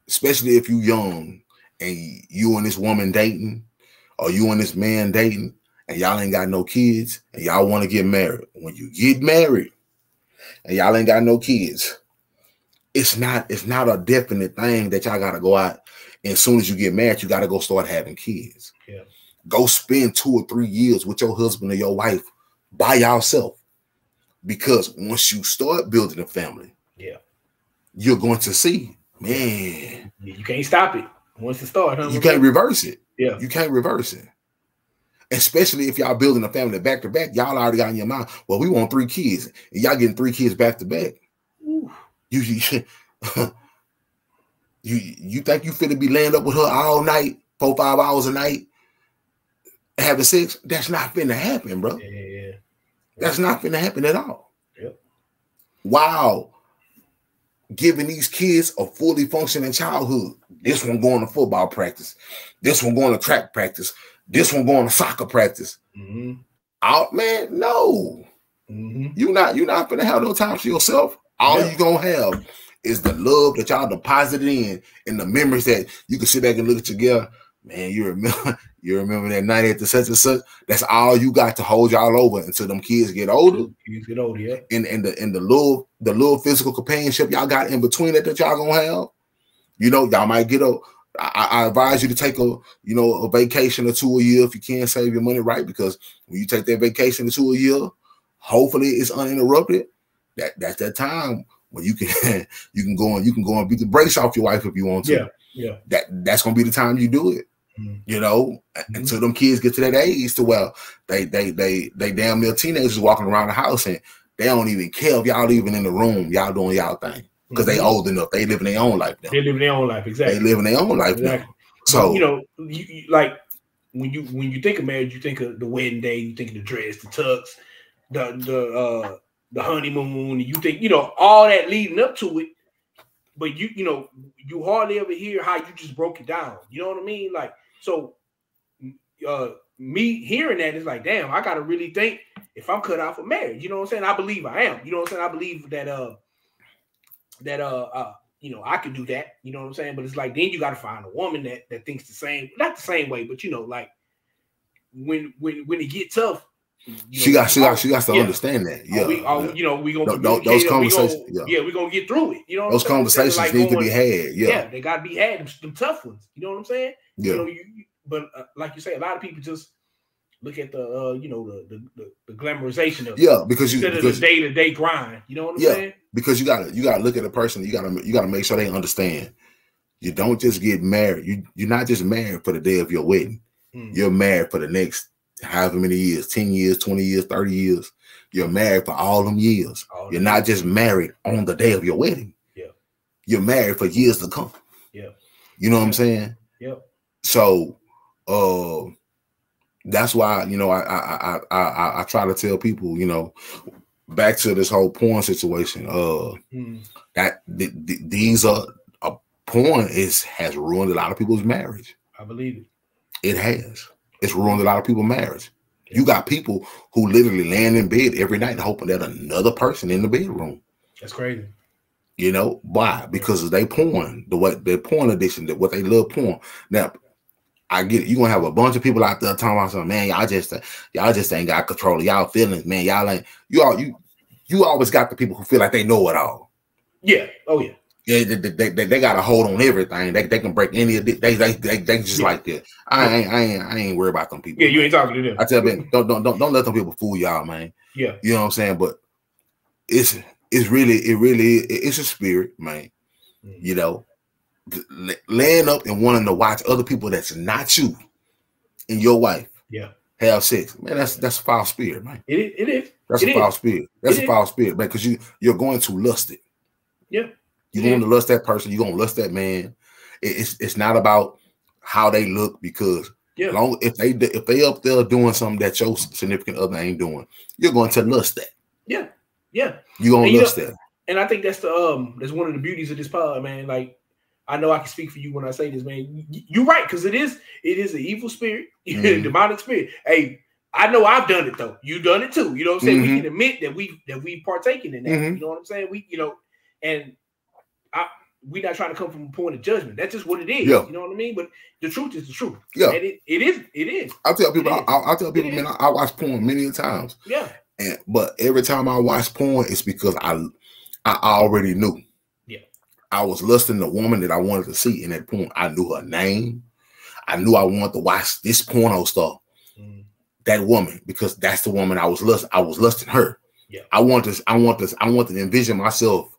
Especially if you young and you and this woman dating, or you and this man dating, and y'all ain't got no kids, and y'all want to get married. When you get married and y'all ain't got no kids, it's not a definite thing that y'all got to go out, and as soon as you get married, you got to go start having kids. Yeah. Go spend 2 or 3 years with your husband or your wife by yourself, because once you start building a family, you're going to see, man, you can't stop it once it starts. Huh? You can't reverse it. Yeah, you can't reverse it. Especially if y'all building a family back to back, y'all already got in your mind, well, we want 3 kids, and y'all getting 3 kids back to back. You think you finna be laying up with her all night, 4 or 5 hours a night, having sex? That's not finna happen, bro. Yeah. That's not finna happen at all. Yep. Wow. Giving these kids a fully functioning childhood. This one going to football practice. This one going to track practice. This one going to soccer practice. Out, man, no. You're not gonna have no time for yourself. All you gonna have It's the love that y'all deposited in, and the memories that you can sit back and look at together. Man, you remember that night at the such and such. That's all you got to hold y'all over until them kids get older. Yeah. And the little physical companionship y'all got in between that y'all gonna have. You know, y'all might get I advise you to take a vacation or two a year if you can save your money right, because when you take that vacation or two a year, hopefully it's uninterrupted. That's that time when you can go and beat the brakes off your wife if you want to. Yeah. That's gonna be the time you do it. You know, until them kids get to that age to where they damn near teenagers walking around the house and they don't even care if y'all even in the room, y'all doing y'all thing. Because they old enough, they living their own life now. They living their own life, exactly. They living their own life now. So but, you know, you like when you think of marriage, you think of the wedding day, you think of the dress, the tux, the honeymoon, you think, you know, all that leading up to it. But you hardly ever hear how you just broke it down. You know what I mean? Like, so me hearing that is like, damn, I gotta really think if I'm cut out for marriage. You know what I'm saying? I believe I am. You know what I'm saying? I believe that I could do that. You know what I'm saying? But it's like then you gotta find a woman that thinks the same, not the same way, but you know, like when it get tough. She got to understand that. Yeah. We gonna those conversations. We're gonna get through it. You know, those conversations like need to be had. Yeah, they gotta be had. Them tough ones. You know what I'm saying? Yeah. You know, but like you say, a lot of people just look at the glamorization of it. Because instead of the day-to-day grind. You know what I'm saying? Because you gotta look at a person. You gotta make sure they understand. You don't just get married. You're not just married for the day of your wedding. You're married for the next however many years, 10 years, 20 years, 30 years. You're married for all them years. You're not just married on the day of your wedding. Yeah. You're married for years to come. Yeah. You know what I'm saying? Yeah. So that's why, I try to tell people, back to this whole porn situation, that these are porn has ruined a lot of people's marriage. I believe it. It has. It's ruined a lot of people's marriage. You got people who literally laying in bed every night hoping that another person in the bedroom. That's crazy. You know why? Because they porn, their porn addiction, what they love porn. Now, I get it. You're gonna have a bunch of people out there talking about something, man. Y'all just ain't got control of y'all feelings, man. Y'all ain't you always got the people who feel like they know it all. Yeah. Oh yeah. Yeah, they got a hold on everything. They can break any of it. They just like that. I ain't worried about them people. Yeah, you ain't talking to them. I tell them, don't let them people fool y'all, man. Yeah, you know what I'm saying. But it's a spirit, man. You know, laying up and wanting to watch other people that's not you and your wife. Yeah, have sex, man. That's a foul spirit, man. It is. That's a foul spirit. That's a foul spirit, man. Because you're going to lust it. Yeah. You're going to lust that person. You're going to lust that man. It's not about how they look, because if they up there doing something that your significant other ain't doing, you're going to lust that. Yeah, yeah. You're going to lust that. And I think that's that's one of the beauties of this pod, man. Like, I know I can speak for you when I say this, man. You're right, because it is an evil spirit, demonic spirit. Hey, I know I've done it though. You've done it too. You know what I'm saying? We can admit that we partaken in that. You know what I'm saying? We're not trying to come from a point of judgment. That's just what it is. Yeah. You know what I mean? But the truth is the truth. Yeah. And it is. I tell people, man, I watch porn many times. Yeah. But every time I watch porn, it's because I already knew. Yeah. I was lusting the woman that I wanted to see in that porn. I knew her name. I knew I wanted to watch this porno stuff. That woman, because that's the woman I was lusting. I was lusting her. Yeah. I want to envision myself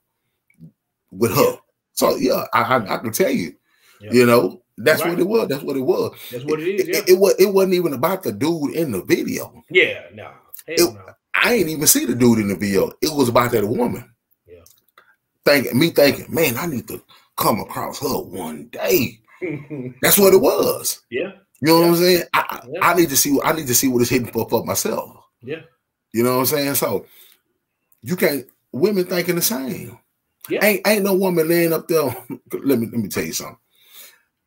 with her. So yeah, I can tell you, you know, that's what it was. That's what it was. That's what it is. Yeah. It wasn't even about the dude in the video. Yeah, no. Hell no. I ain't even see the dude in the video. It was about that woman. Yeah. Thinking, man, I need to come across her one day. That's what it was. Yeah. You know what I'm saying? I need to see what it's hitting for myself. Yeah. You know what I'm saying? So you can't. Women thinking the same. Yeah. Ain't no woman laying up there. Let me tell you something.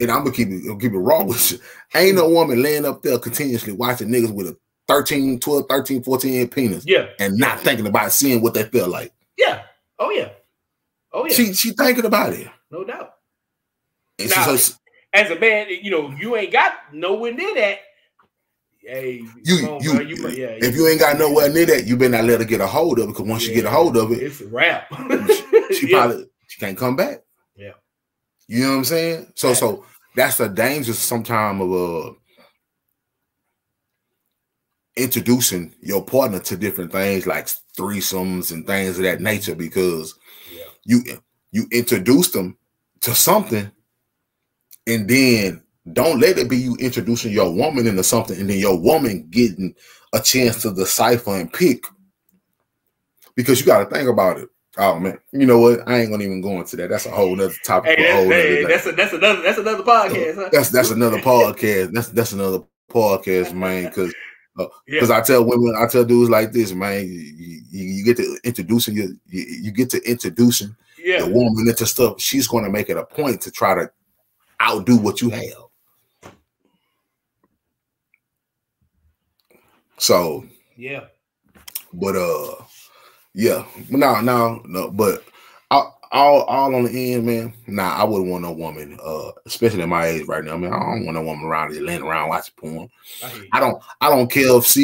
And I'm gonna keep it raw with you. Ain't no woman laying up there continuously watching niggas with a 13, 12, 13, 14 inch penis. Yeah. And not thinking about seeing what they feel like. Yeah. Oh yeah. Oh yeah. She thinking about it. No doubt. And now, as a man, you ain't got nowhere near that. Hey, if you ain't got nowhere near that, you better not let her get a hold of it, because once she get a hold of it, it's a wrap. she probably can't come back. Yeah. You know what I'm saying? So that's the danger sometimes of introducing your partner to different things like threesomes and things of that nature, because you introduce them to something, and then don't let it be you introducing your woman into something and then your woman getting a chance to decipher and pick, because you got to think about it. Oh man, you know what? I ain't gonna even go into that. That's a whole other topic. That's another podcast. Huh? That's another podcast. That's another podcast, man. Because I tell women, I tell dudes like this, man. You get to introducing you get to introducing the woman into stuff. She's going to make it a point to try to outdo what you have. So but no, but all on the end, man. Nah, I wouldn't want no woman, especially at my age right now. I mean, I don't want no woman around here laying around watching porn. I don't care if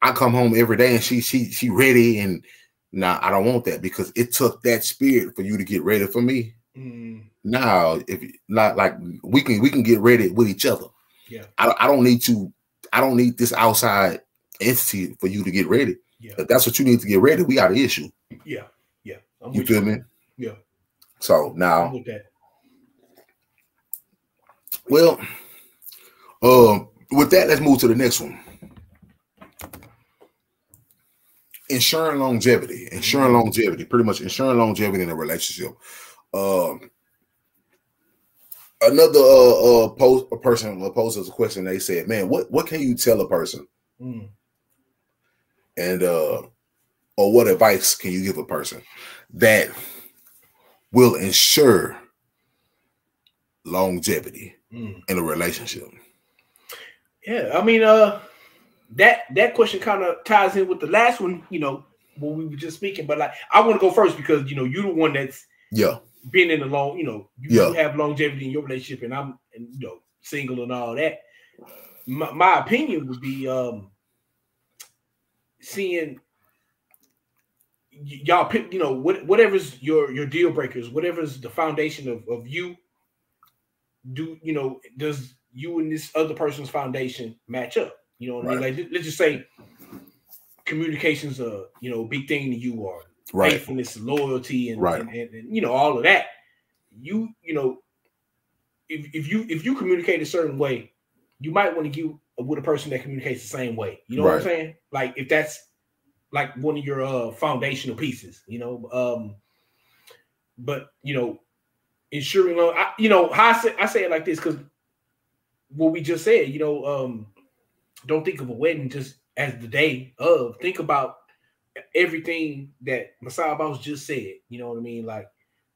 I come home every day and she ready, and I don't want that, because it took that spirit for you to get ready for me. Now, if not, like we can get ready with each other. Yeah, I don't need this outside entity for you to get ready. Yeah, if that's what you need to get ready, we got an issue. Yeah. You feel me? Yeah. So now, I'm with that. Well, with that, let's move to the next one. Ensuring longevity. Pretty much ensuring longevity in a relationship. Another person posed us a question. They said, "Man, what can you tell a person?" And or what advice can you give a person that will ensure longevity in a relationship? Yeah, I mean, that question kind of ties in with the last one, when we were just speaking. But like, I want to go first because you're the one that's been in the long, you have longevity in your relationship, and I'm single and all that. My opinion would be seeing y'all pick, whatever's your deal breakers, whatever's the foundation of you. Does you and this other person's foundation match up? You know what I mean? Like, let's just say communication's a big thing to you, or faithfulness, loyalty, and all of that. If you communicate a certain way, you might want to get with a person that communicates the same way. You know what I'm saying? Like, if that's like one of your foundational pieces, but ensuring, how I say it like this, because what we just said, don't think of a wedding just as the day of. Think about everything that Messiah Boss just said. You know what I mean? Like,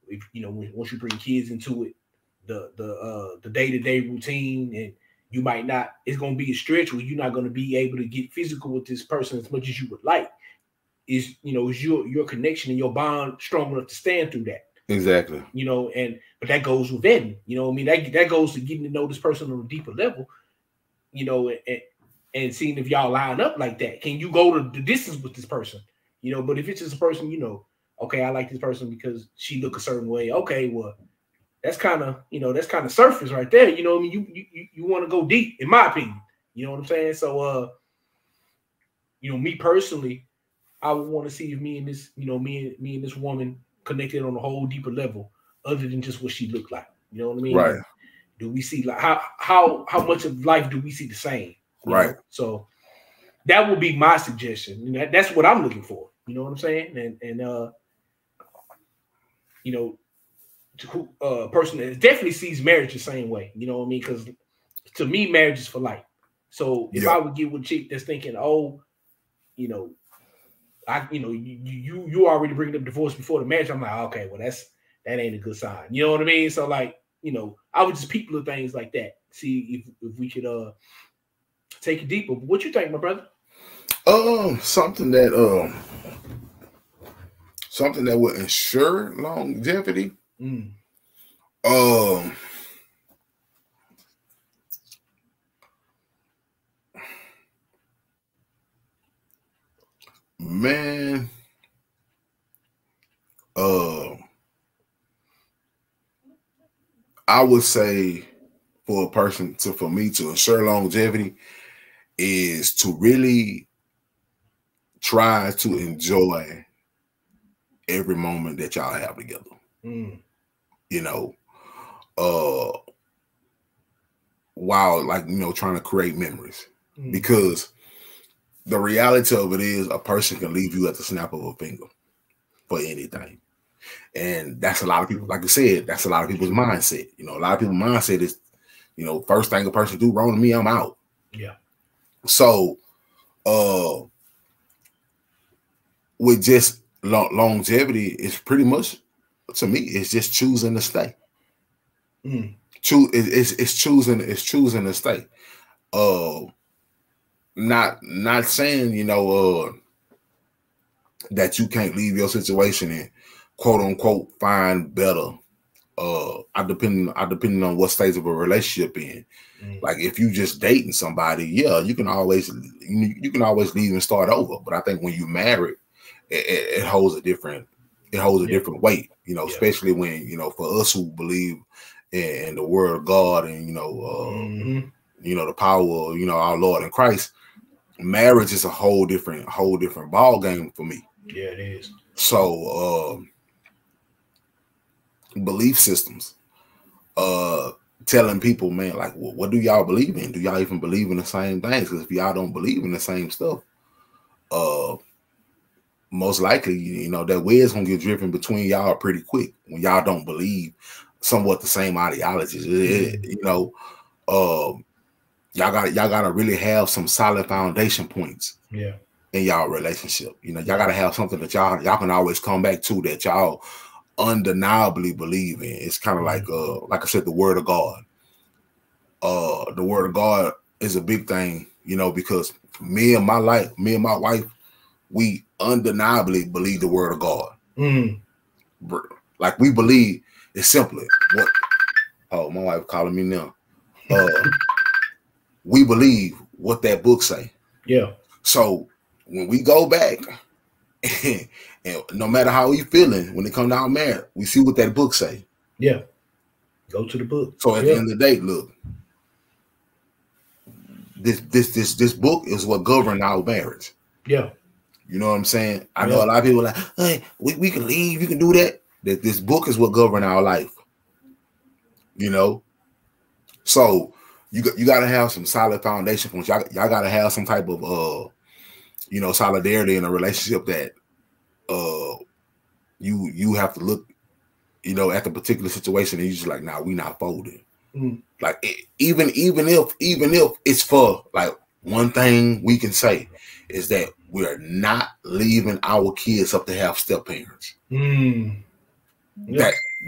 if once you bring kids into it, the day-to-day routine, and you might not, it's gonna be a stretch where you're not gonna be able to get physical with this person as much as you would like. Is your connection and your bond strong enough to stand through that? Exactly. But that goes with vetting. You know what I mean? That goes to getting to know this person on a deeper level, and seeing if y'all line up like that. Can you go to the distance with this person? But if it's just a person, okay, I like this person because she look a certain way. Okay, well, that's kind of surface right there. You know what I mean? You want to go deep, in my opinion. You know what I'm saying? So, me personally, I would want to see if me and this, me and this woman connected on a whole deeper level, other than just what she looked like. You know what I mean? Right. Like, do we see like how much of life do we see the same? Right. So that would be my suggestion. That's what I'm looking for. You know what I'm saying? And a person that definitely sees marriage the same way. You know what I mean? Because to me, marriage is for life. So if I would get with a chick that's thinking, you already bringing up divorce before the marriage, I'm like, okay, well, that ain't a good sign. You know what I mean? So like, I would just peep little things like that. See if we could take it deeper. What you think, my brother? Something something that would ensure longevity. Man, I would say for me to ensure longevity is to really try to enjoy every moment that y'all have together. You know, while trying to create memories, because the reality of it is a person can leave you at the snap of a finger for anything. And that's a lot of people, like I said, that's a lot of people's mindset. A lot of people's mindset is, first thing a person do wrong to me, I'm out. Yeah. So, with just longevity, it's pretty much, to me, it's just choosing to stay. It's choosing to stay. Not saying, that you can't leave your situation and quote unquote find better. I depending on what stage of a relationship in. Like if you just dating somebody, yeah, you can always leave and start over. But I think when you married, it holds a different different weight. Especially when for us who believe in the word of God and the power of our Lord in Christ. Marriage is a whole different ball game for me. Yeah, it is. So belief systems, telling people, man, like, well, what do y'all believe in? Do y'all even believe in the same things? Because if y'all don't believe in the same stuff, most likely, that wedge gonna get driven between y'all pretty quick when y'all don't believe somewhat the same ideologies. Y'all gotta really have some solid foundation points. Yeah. In y'all relationship. Y'all gotta have something that y'all can always come back to, that y'all undeniably believe in. It's kind of like I said, the word of God. The word of God is a big thing, because me and my wife, we undeniably believe the word of God. Like we believe it's simply what. Oh, my wife calling me now. We believe what that book say. Yeah. So when we go back, and no matter how we feeling, when it come down married, we see what that book say. Yeah. Go to the book. So at the end of the day, look, this book is what govern our marriage. Yeah. You know what I'm saying? I know a lot of people are like, hey, we can leave, you can do that. That this book is what govern our life. So you got to have some solid foundation points. Y'all got to have some type of solidarity in a relationship that you have to look at the particular situation and you just like, nah, we not folding. Like even if it's for like, one thing we can say is that we're not leaving our kids up to have step parents.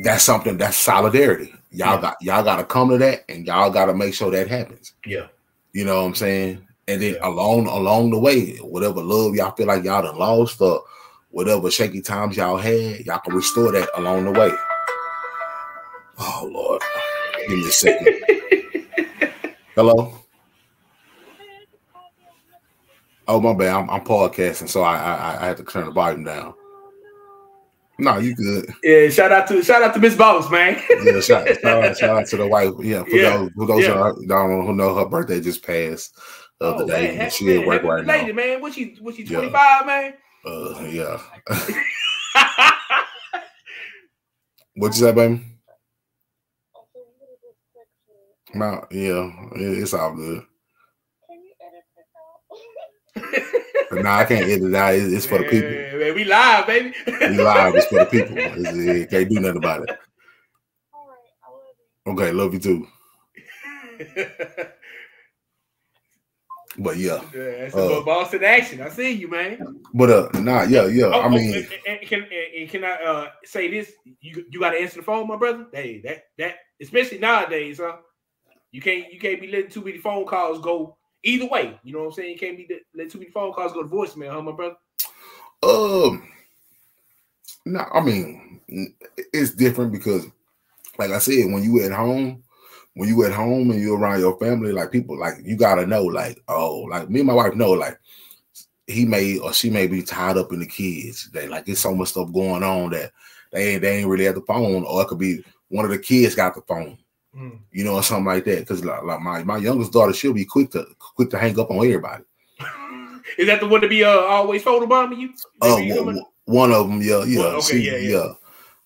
That's something, that's solidarity. Y'all got to come to that, and y'all got to make sure that happens. Yeah. You know what I'm saying? And then along the way, whatever love y'all feel like y'all done lost, or whatever shaky times y'all had, y'all can restore that along the way. Oh Lord, give me a second. Hello. Oh my bad, I'm podcasting, so I had to turn the volume down. No, you good. Yeah, shout out to Miss Boss, man. Yeah, shout out to the wife. Yeah, for those who know, her birthday just passed the other day. Man, she at work right now. Man, was she 25, man? Yeah. What you say, baby? No, yeah, it's all good. Can you edit this out? Nah, I can't edit it out. It's for the people. Man, we live, baby. We live. It's for the people. Can't do nothing about it. All right, I love you. Okay, love you too. But yeah, that's a boss in action. I see you, man. But I mean, can I say this? You got to answer the phone, my brother. Hey, that especially nowadays, huh? You can't be letting too many phone calls go either way. You know what I'm saying? You can't be letting too many phone calls go to voicemail, huh, my brother? No, I mean, it's different because, like I said, when you at home and you're around your family, like people, like you gotta know, like, oh, like me and my wife know, like he may or she may be tied up in the kids. They like there's so much stuff going on that they ain't really at the phone, or it could be one of the kids got the phone, you know, or something like that. Because like my youngest daughter, she'll be quick to hang up on everybody. Is that the one to be always photobombing you? One of them, yeah. Well, okay, yeah.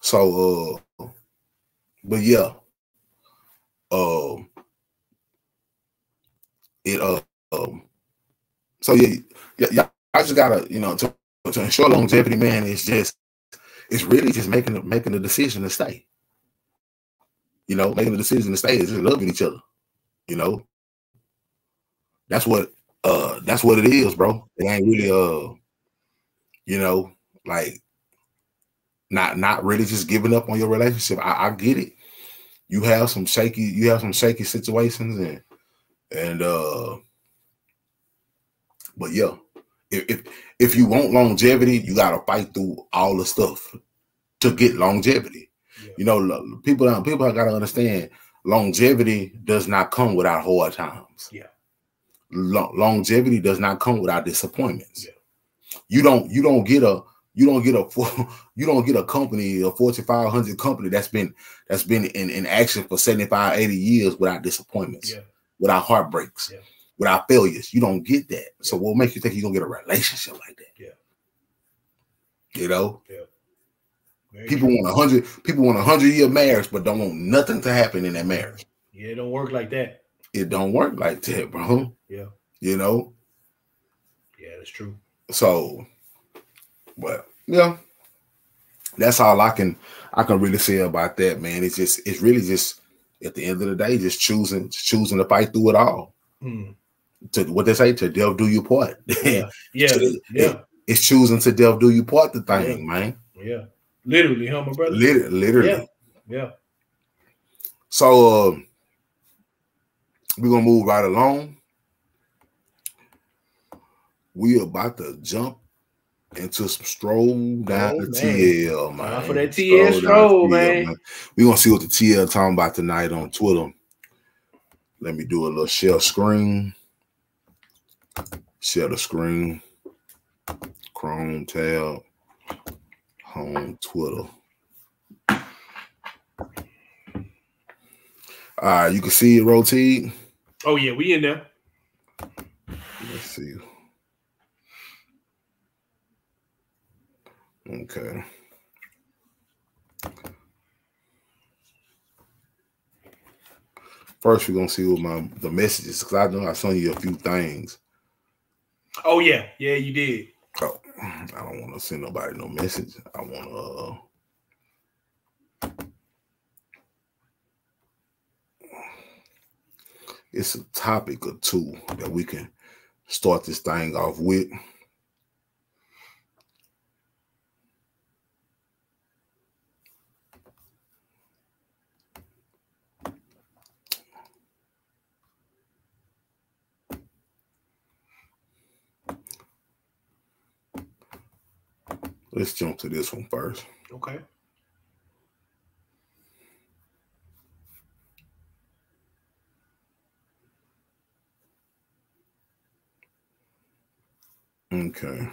So, but yeah, so yeah, I just gotta, you know, to ensure longevity, man. It's really just making the decision to stay. You know, making the decision to stay is just loving each other. You know, that's what it is, bro. It ain't really you know, like not really just giving up on your relationship. I get it. You have some shaky situations and but yeah, if you want longevity, you gotta fight through all the stuff to get longevity. Yeah. You know, people gotta understand longevity does not come without hard times. Yeah. Longevity does not come without disappointments. Yeah. You don't get a company, a Fortune 500 company that's been in action for 75, 80 years without disappointments, without heartbreaks, without failures. You don't get that. So what makes you think you're gonna get a relationship like that? Yeah. You know? Yeah. People want 100-year marriage, but don't want nothing to happen in that marriage. Yeah, it don't work like that. It don't work like that, bro. Yeah. You know? Yeah, that's true. So, well, yeah. That's all I can really say about that, man. It's really just at the end of the day, just choosing to fight through it all. To what they say, to death do you part. Yeah. It's choosing to death do you part the thing, man. Yeah. Literally, huh, my brother? Literally. Yeah. So we're gonna move right along. We about to jump into some Stroll Down TL, man. For that TL stroll, man. We're gonna see what the TL talking about tonight on Twitter. Let me do a little share screen. Share the screen. Chrome tab. Home Twitter. All right, you can see it rotate. Oh yeah, we in there. Let's see. Okay. First, we're gonna see what the messages, because I know I sent you a few things. Oh yeah, you did. Oh, I don't want to send nobody no message. I want to. It's a topic or two that we can start this thing off with. Let's jump to this one first. Okay. Okay.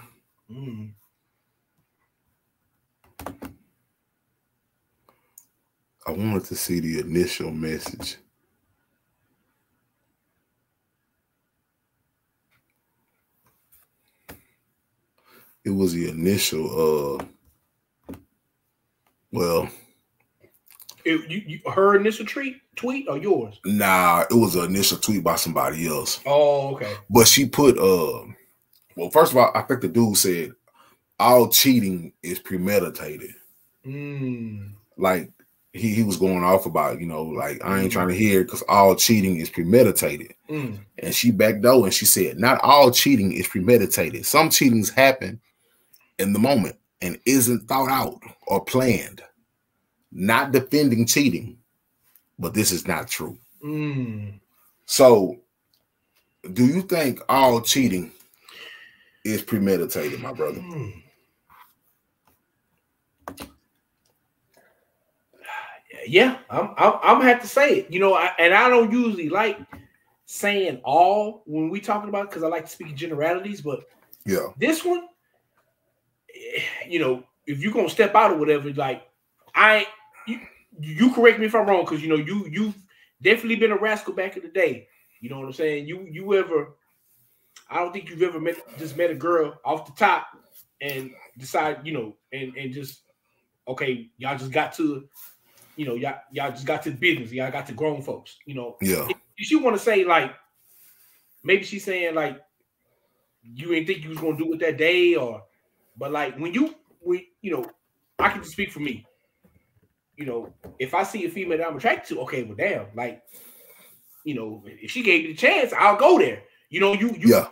I wanted to see the initial message. It was the initial, well. Her initial tweet or yours? Nah, it was an initial tweet by somebody else. Oh, okay. But she put, well, first of all, I think the dude said, all cheating is premeditated. Like, he was going off about, you know, like, I ain't trying to hear it because all cheating is premeditated. And she backed out and she said, not all cheating is premeditated. Some cheatings happen in the moment and isn't thought out or planned. Not defending cheating, but this is not true. So, do you think all cheating is premeditated, my brother? Yeah, I'm gonna have to say it. You know, and I don't usually like saying all when we talking about, because I like to speak in generalities, but yeah, this one, you know, if you're gonna step out or whatever, like you correct me if I'm wrong, because you know you've definitely been a rascal back in the day. You know what I'm saying? You ever? I don't think you've ever met a girl off the top and decide, you know, and just okay, y'all just got to, you know, y'all just got to the business, y'all got to grown folks, you know. Yeah. If you want to say like, maybe she's saying like, you ain't think you was gonna do it that day, or, but like when you know, I can just speak for me. You know, if I see a female that I'm attracted to, okay, well, damn, like, you know, if she gave me the chance, I'll go there. You know, yeah.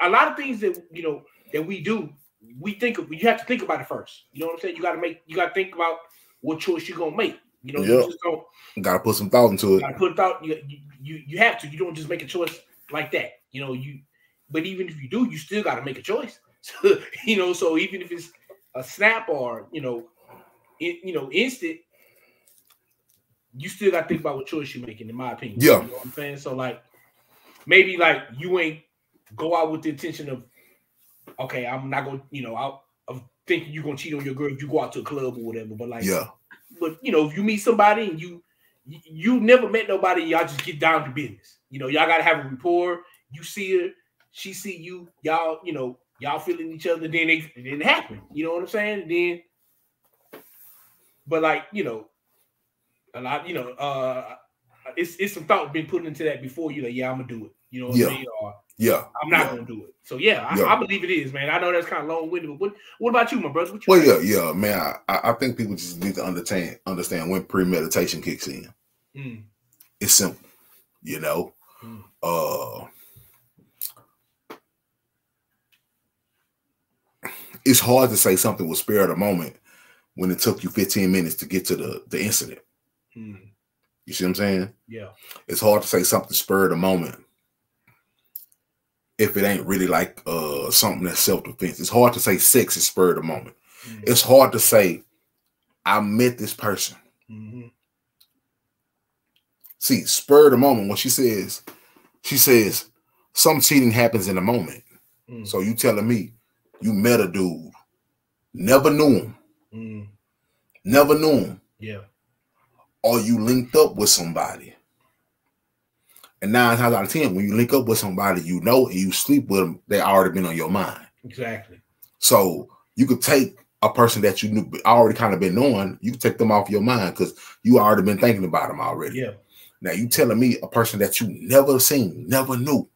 A lot of things that, you know, that we do, you have to think about it first. You know what I'm saying? You got to think about what choice you're gonna make. You know, you just don't. Got to put some thought into it. Got to put thought. You have to. You don't just make a choice like that. You know, but even if you do, you still got to make a choice. You know, so even if it's a snap or instant, you still got to think about what choice you're making. In my opinion, yeah. You know what I'm saying? So like, maybe like you ain't go out with the intention of, okay, I'm not gonna, you know, of thinking you're gonna cheat on your girl if you go out to a club or whatever. But like, yeah. But you know, if you meet somebody and you never met nobody, y'all just get down to business. You know, y'all gotta have a rapport. You see her, she see you, y'all, you know, y'all feeling each other. Then it didn't happen. You know what I'm saying? Then, but like, you know, a lot, you know, it's some thought been put into that before. You like, yeah, I'm gonna do it. You know what I mean? Or yeah, I'm not gonna do it. So yeah, I believe it is, man. I know that's kind of long-winded, but what about you, my brother? What you think? Yeah, man. I think people just need to understand when premeditation kicks in. It's simple, you know. It's hard to say something was spur of the moment when it took you 15 minutes to get to the incident. You see what I'm saying? Yeah. It's hard to say something spur of the moment if it ain't really like something that's self-defense. It's hard to say sex is spur of the moment. It's hard to say I met this person. See, spur of the moment, when she says some cheating happens in the moment. So you telling me you met a dude, never knew him. Never knew him. Yeah. Or you linked up with somebody. And 9 times out of 10, when you link up with somebody you know and you sleep with them, they already been on your mind. Exactly. So you could take a person that you knew already kind of been knowing, you could take them off your mind because you already been thinking about them already. Yeah. Now you telling me a person that you never seen, never knew,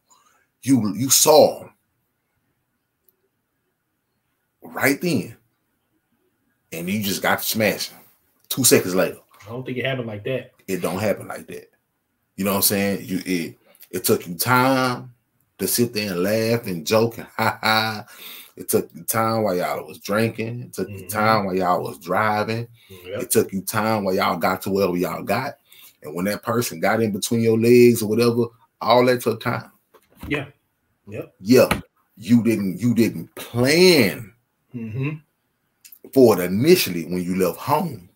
you saw them right then, and you just got to smash them 2 seconds later. I don't think it happened like that. It don't happen like that. You know what I'm saying? It took you time to sit there and laugh and joke and ha ha. It took you time while y'all was drinking. It took you time while y'all was driving. Yep. It took you time while y'all got to wherever y'all got. And when that person got in between your legs or whatever, all that took time. Yeah. Yep. Yeah. You didn't plan for it initially when you left home.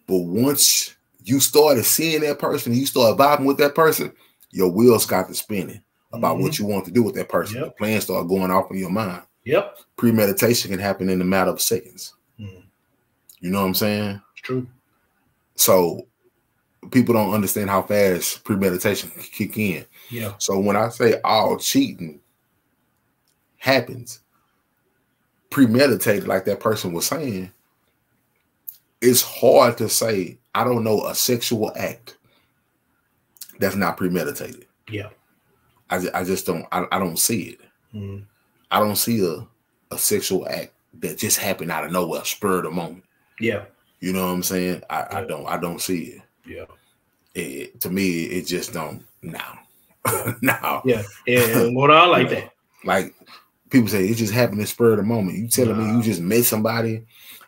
But once you started seeing that person, you started vibing with that person, your wheels got to spinning about what you want to do with that person. The plans start going off in your mind. Yep. Premeditation can happen in a matter of seconds. You know what I'm saying? It's true. So people don't understand how fast premeditation can kick in. Yeah. So when I say all cheating happens premeditated, like that person was saying, it's hard to say, I don't know a sexual act that's not premeditated. Yeah. I just don't, I don't see it. I don't see a sexual act that just happened out of nowhere, spur of the moment. Yeah. You know what I'm saying? I don't see it. Yeah. To me, it just don't. No. No. Yeah. And what I like that. Like people say, it just happened in spur of the moment. You telling me you just met somebody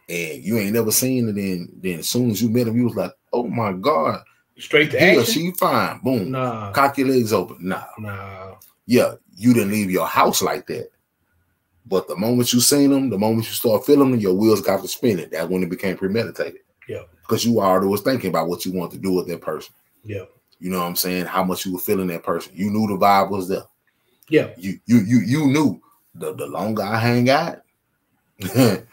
and you ain't never seen it, then as soon as you met him, you was like, oh my God. Straight to action? She fine. Boom. Nah. Cock your legs open. Nah. Yeah, you didn't leave your house like that. But the moment you seen them, the moment you start feeling them, your wheels got to spinning. That's when it became premeditated. Yeah. Because you already was thinking about what you want to do with that person. Yeah. You know what I'm saying? How much you were feeling that person. You knew the vibe was there. Yeah. You knew the longer I hang out, the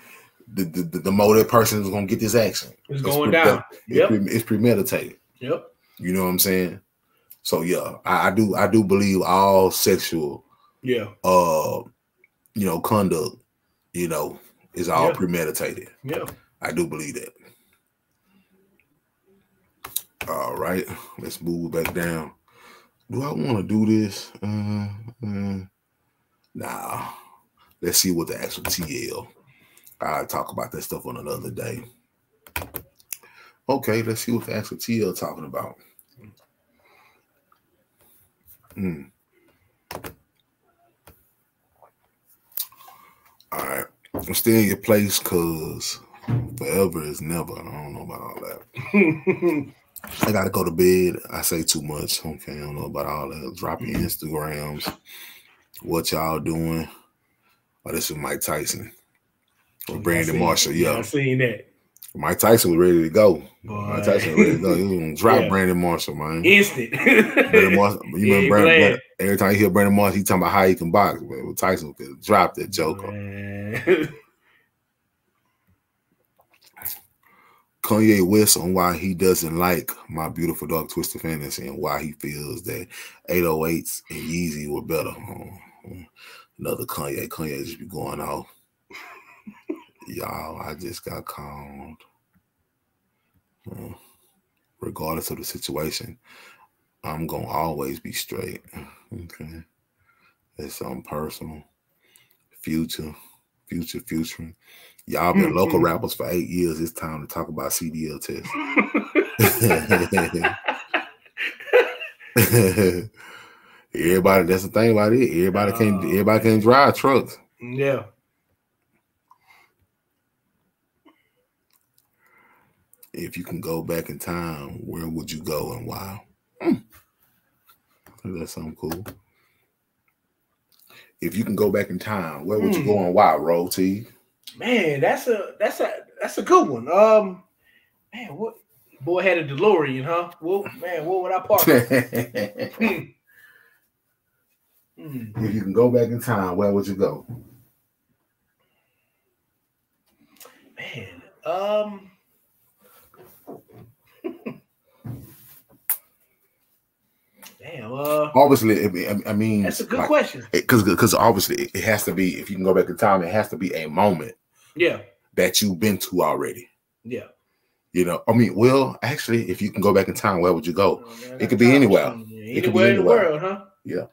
more that person is gonna get this action. It's going down. It's premeditated. Yep. You know what I'm saying? So yeah, I do believe all sexual conduct, is all premeditated. Yeah. I do believe that. All right, let's move back down. Do I want to do this? Nah. Let's see what the actual TL. I'll talk about that stuff on another day. Okay, let's see what the actual TL talking about. All right. Stay in your place because forever is never. I don't know about all that. I got to go to bed. I say too much. Okay, I don't know about all that. Dropping Instagrams. What y'all doing? Oh, this is Mike Tyson. Or Brandon Marshall. Yeah, I seen that. Mike Tyson was ready to go. Mike Tyson was ready to go. He was going to drop Brandon Marshall, man. Instant. Brandon Marshall. You remember Brandon, every time you hear Brandon Marshall, he talking about how he can box. Man, Tyson could drop that joker. Kanye West on why he doesn't like My Beautiful Dark Twisted Fantasy and why he feels that 808s and Yeezy were better. Another Kanye. Kanye just be going off. Y'all, I just got called. Regardless of the situation, I'm going to always be straight. Okay. That's something personal. Future. Y'all been local rappers for 8 years. It's time to talk about CDL tests. Everybody, that's the thing about it. Everybody can't drive trucks. Yeah. If you can go back in time, where would you go and why? That's something cool. If you can go back in time, where would you go and why, Roll T? Man, that's a good one. Man, what boy had a DeLorean, huh? Well, man, what would I park? If you can go back in time, where would you go? Man, damn. Obviously, I mean, that's a good question. Because obviously, it has to be. If you can go back in time, it has to be a moment. Yeah. That you've been to already. Yeah. I mean, well, actually, if you can go back in time, where would you go? It could be anywhere. It could be anywhere in the world, huh? Yeah.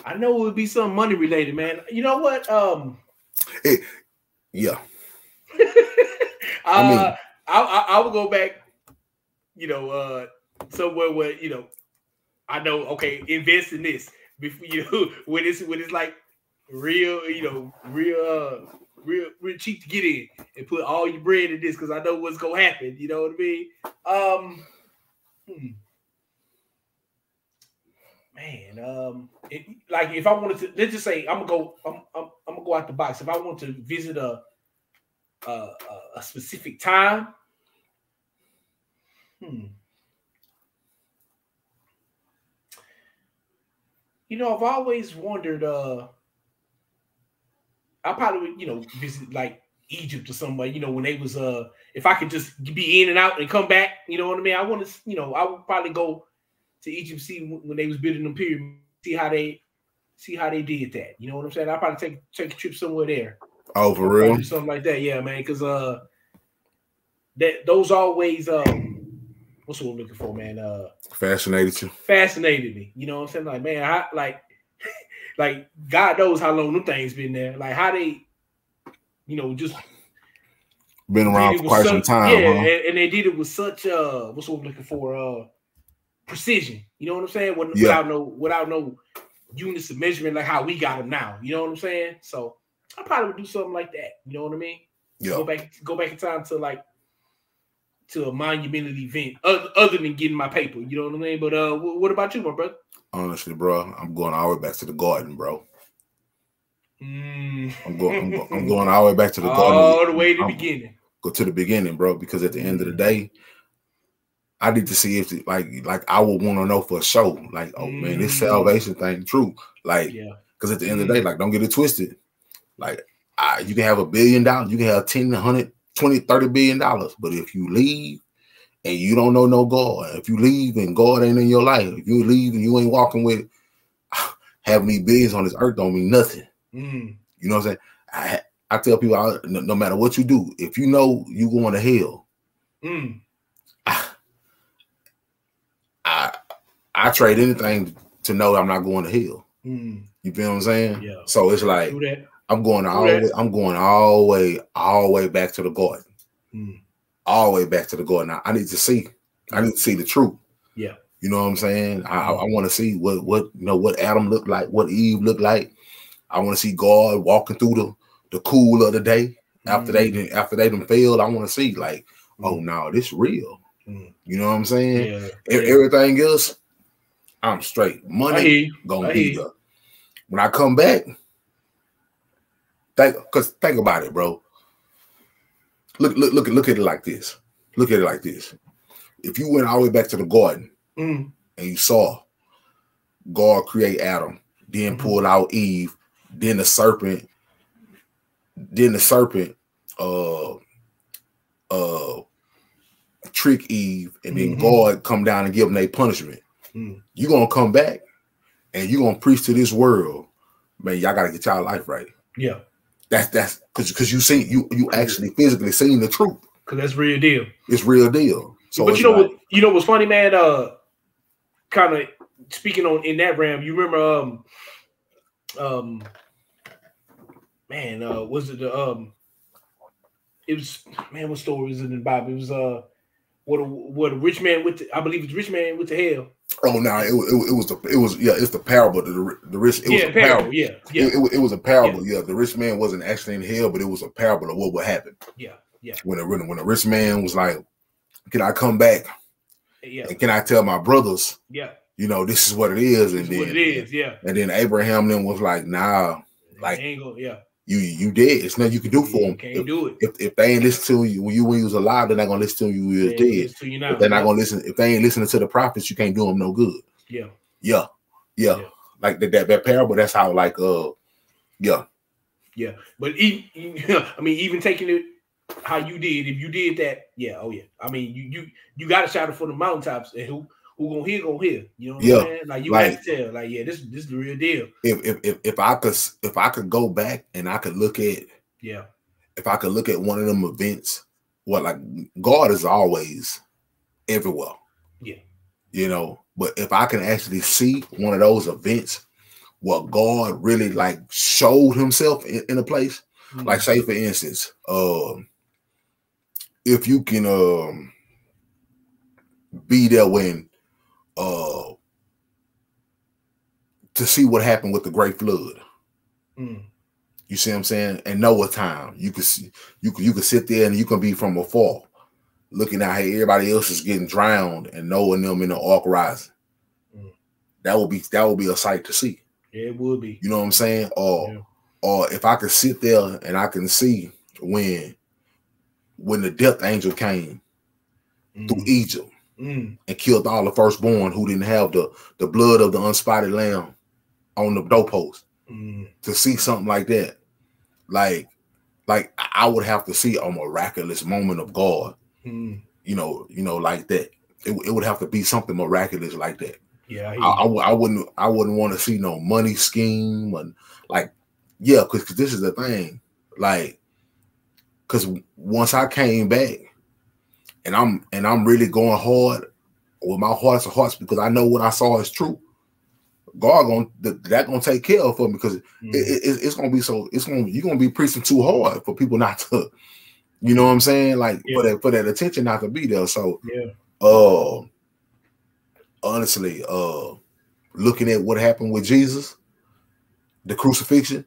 I know it would be something money related, man. You know what? Yeah. I would go back, somewhere where, I know, okay, invest in this before, when it's like real cheap to get in and put all your bread in this because I know what's gonna happen. You know what I mean? Man, like if I wanted to, let's just say I'm gonna go out the box. If I want to visit a specific time, I've always wondered. I probably would, visit like Egypt or somewhere. When they was if I could just be in and out and come back. You know what I mean? I want to, I would probably go to Egypt, see when they was building them pyramids, see how they did that. You know what I'm saying? I'll probably take a trip somewhere there. Oh, for real? Something like that, yeah, man. Because those always what's what I'm looking for, man? Fascinated you? Fascinated me. You know what I'm saying? Like, man, like God knows how long them things been there. Like how they, just been around for quite some time. Yeah, huh? and they did it with such what's what I'm looking for? Precision. You know what I'm saying? Without no units of measurement like how we got them now. You know what I'm saying? So I probably would do something like that. You know what I mean? Yeah. Go back in time to a monumental event other than getting my paper. You know what I mean? But what about you, my brother? Honestly, bro, I'm going all the way back to the garden, bro. I'm going all the way back to the garden. All the way to the beginning. Go to the beginning, bro, because at the end of the day, I need to see if like I would want to know for sure. Like, oh man, this salvation thing true. Like, because at the end of the day, like, don't get it twisted. Like, you can have $1 billion, you can have 10, 100, 20, $30 billion. But if you leave and you don't know no God, if you leave and God ain't in your life, if you leave and you ain't walking with having these billions on this earth, don't mean nothing. You know what I'm saying? I tell people, no matter what you do, if you know you going to hell, I trade anything to know I'm not going to hell. You feel what I'm saying? Yeah. So it's like I'm going all the way back to the garden. All the way back to the garden. Now, I need to see the truth. Yeah. You know what I'm saying? I want to see what Adam looked like, what Eve looked like. I want to see God walking through the cool of the day after they done failed. I want to see like, oh no, this real. You know what I'm saying? Everything else, I'm straight. Money gonna be there. When I come back, think about it, bro. Look at it like this. Look at it like this. If you went all the way back to the garden and you saw God create Adam, then pull out Eve, then the serpent trick Eve, and then God come down and give them their punishment. You're gonna come back and you're gonna preach to this world, man. Y'all gotta get y'all life right. Yeah, that's because you actually physically seen the truth. Because that's real deal. It's real deal. So, but you know what's funny, man? Kind of speaking on in that realm, you remember was it it was, man, what story was it in the Bible? It was what a rich man went to, I believe it's rich man went to hell. Oh no, it's the parable. The rich, it was a parable. It was a parable. Yeah, the rich man wasn't actually in hell, but it was a parable of what would happen. Yeah. When a rich man was like, "Can I come back? And can I tell my brothers? You know, this is what it is." And then And then Abraham then was like, "Nah, like you dead. It's nothing you can do for them. Can't do it. If they ain't listen to you when you was alive, they're not gonna listen to you when you was dead. If they're not gonna listen, if they ain't listening to the prophets, you can't do them no good." Yeah. Like that parable. That's how like Yeah. But even taking it how you did, if you did that, I mean, you got to shout it for the mountaintops, and who gonna hear? You know what I'm saying? Like you have to tell, like, this is the real deal. If I could go back and I could look at if I could look at one of them events, like God is always everywhere. You know, but if I can actually see one of those events where God really like showed himself in a place, like say for instance, if you can be there when to see what happened with the Great Flood. You see what I'm saying? And Noah time. You could sit there and you can be from afar looking at how everybody else is getting drowned and Noah and them in the ark rising. That would be a sight to see. Yeah, it would be. You know what I'm saying? Or if I could sit there and I can see when the death angel came through Egypt and killed all the firstborn who didn't have the blood of the unspotted lamb on the doorpost. To see something like that, like I would have to see a miraculous moment of God. You know, like that. It would have to be something miraculous like that. Yeah, I wouldn't want to see no money scheme and like, because this is the thing, like, because once I came back and I'm really going hard with my hearts of hearts because I know what I saw is true. God gonna take care of me because it's gonna be you're gonna be preaching too hard for people not to, you know what I'm saying? Like for that attention not to be there. So honestly, looking at what happened with Jesus, the crucifixion,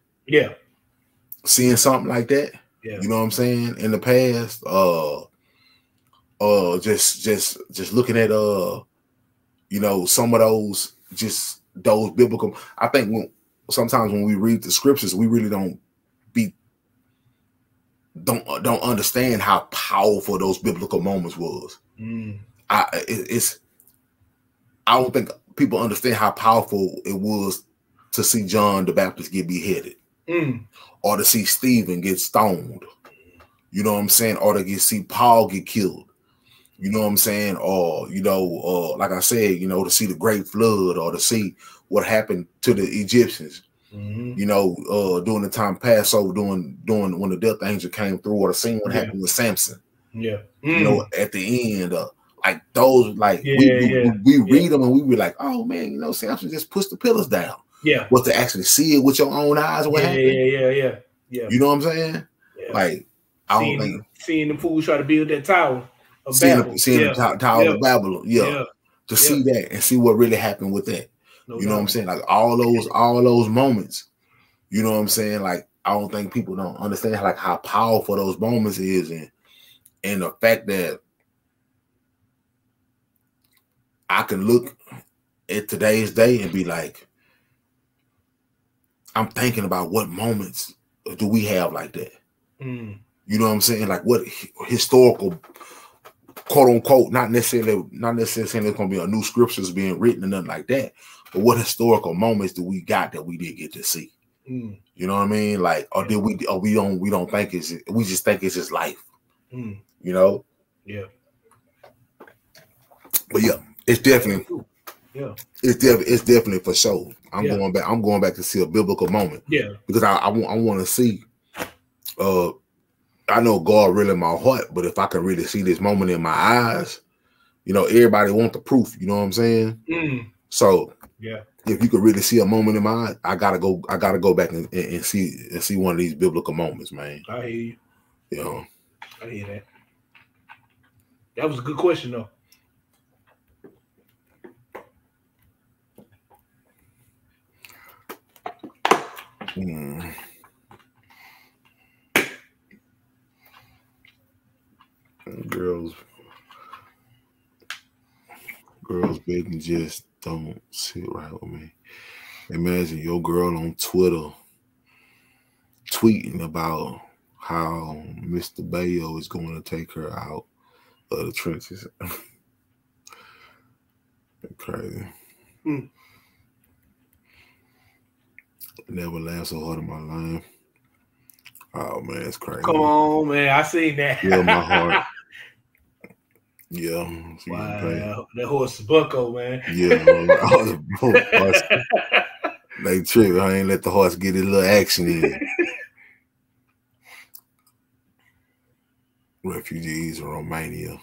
seeing something like that, you know what I'm saying, in the past, just looking at you know, some of those biblical. I think sometimes when we read the scriptures, we really don't understand how powerful those biblical moments was. I don't think people understand how powerful it was to see John the Baptist get beheaded, or to see Stephen get stoned. You know what I'm saying? Or to see Paul get killed. You know what I'm saying? Or, like I said, to see the great flood, or to see what happened to the Egyptians. During the time Passover, during when the death angel came through, or the scene what happened with Samson. At the end, like those, like we read them and we be like, oh man, Samson just pushed the pillars down. But to actually see it with your own eyes, what happened? Yeah. You know what I'm saying? Yeah. Like seeing the fools try to build that tower of Babel. The tower of Babylon. To see that and see what really happened with that. You know what I'm saying? Like all those moments. You know what I'm saying? Like I don't think people don't understand how powerful those moments is, and the fact that I can look at today's day and be like, I'm thinking about what moments do we have like that. You know what I'm saying? Like what historical, quote unquote, not necessarily saying there's gonna be a new scriptures being written or nothing like that, but what historical moments do we got that we didn't get to see? You know what I mean? Like, or did we? Or we don't think it's. We just think it's just life. You know? Yeah. But yeah, it's definitely. Yeah. It's definitely for sure. I'm going back to see a biblical moment. Yeah. Because I want to see. I know God really in my heart, but if I can really see this moment in my eyes, everybody want the proof. You know what I'm saying? So yeah. If you could really see a moment in my eye, I gotta go back and see one of these biblical moments, man. I hear you. I hear that. That was a good question, though. Girls betting just don't sit right with me. Imagine your girl on Twitter tweeting about how Mr. Bayo is going to take her out of the trenches. Crazy. Never laughed so hard in my life. Oh man, it's crazy. Come on, man. I seen that. Yeah, my heart. Yeah. Wow. That horse is Bucko, man. Yeah. They trip. I ain't let the horse get his little action in. Refugees in Romania.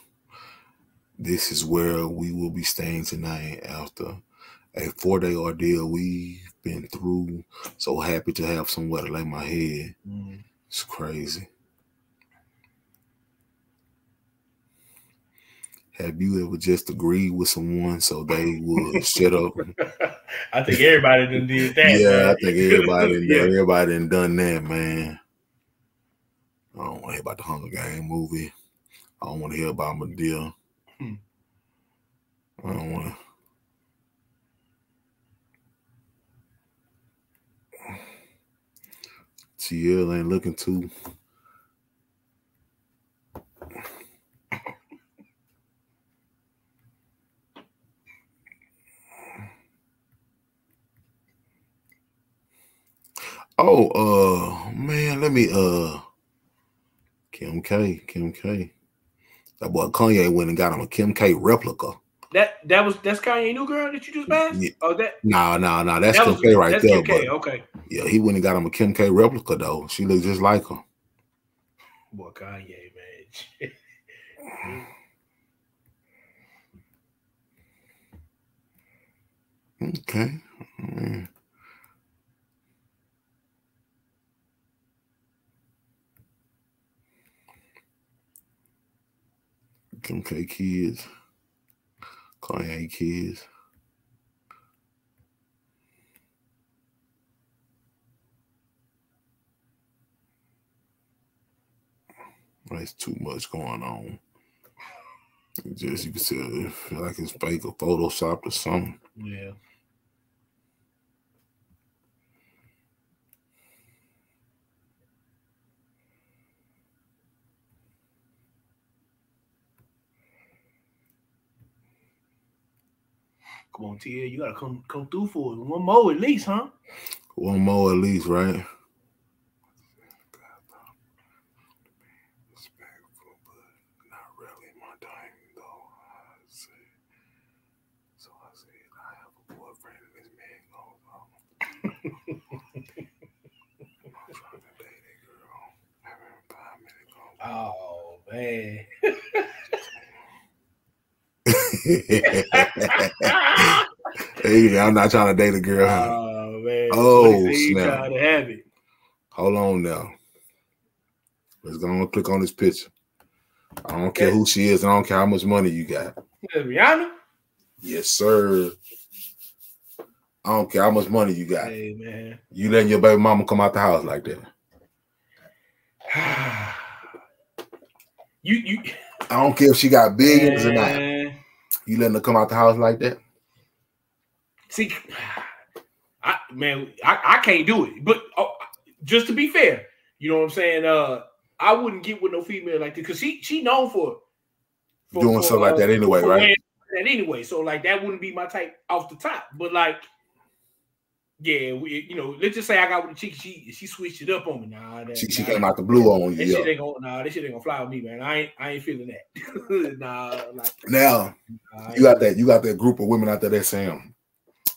This is where we will be staying tonight after a 4-day ordeal we've been through. So happy to have somewhere to lay my head. It's crazy. Have you ever just agreed with someone so they would shut up? I think everybody done did that. Yeah, man. I think everybody done done that, man. I don't want to hear about the Hunger Games movie. I don't want to hear about Medea. I don't want to. TL ain't looking too. Oh, man, let me, Kim K. That boy Kanye went and got him a Kim K replica. That's Kanye new girl that you just passed? Yeah. Oh, that? No, that's Kim K right there. Kim K, okay. Yeah, he went and got him a Kim K replica though. She looks just like her. Boy, Kanye, man. Okay. Kim K kids. Kanye kids. There's too much going on. Just you can tell, feel like it's fake or photoshopped or something. Yeah. Come on, TL, you gotta come through for it. One more at least, huh? One more at least, right? Oh man. Hey, I'm not trying to date a girl. Oh man. Oh, snap. Trying to have it. Hold on now. Let's go and click on this picture. I don't care who she is. I don't care how much money you got. Rihanna? Yes, sir. I don't care how much money you got. Hey, man. You letting your baby mama come out the house like that? you. I don't care if she got billions or not. You letting her come out the house like that? See, I can't do it. But just to be fair, you know what I'm saying? I wouldn't get with no female like this because she known for doing stuff like that anyway, right? That anyway, so like that wouldn't be my type off the top. But like, yeah, let's just say I got with a chick, she switched it up on me. Nah, she came out the blue on you. This shit ain't gonna fly with me, man. I ain't feeling that. Now you got that group of women out there that saying,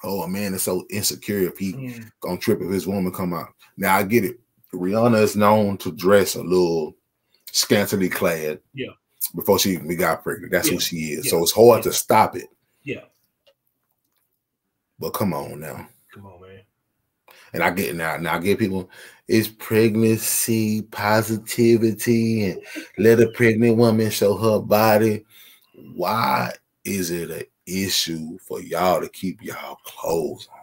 "Oh, a man is so insecure if he gonna trip if his woman come out." Now I get it. Rihanna is known to dress a little scantily clad. Yeah. Before she got pregnant, that's who she is. Yeah. So it's hard to stop it. Yeah. But come on now. Come on, man. And I get it now. Now I get people, it's pregnancy positivity and let a pregnant woman show her body. Why is it an issue for y'all to keep y'all clothes on?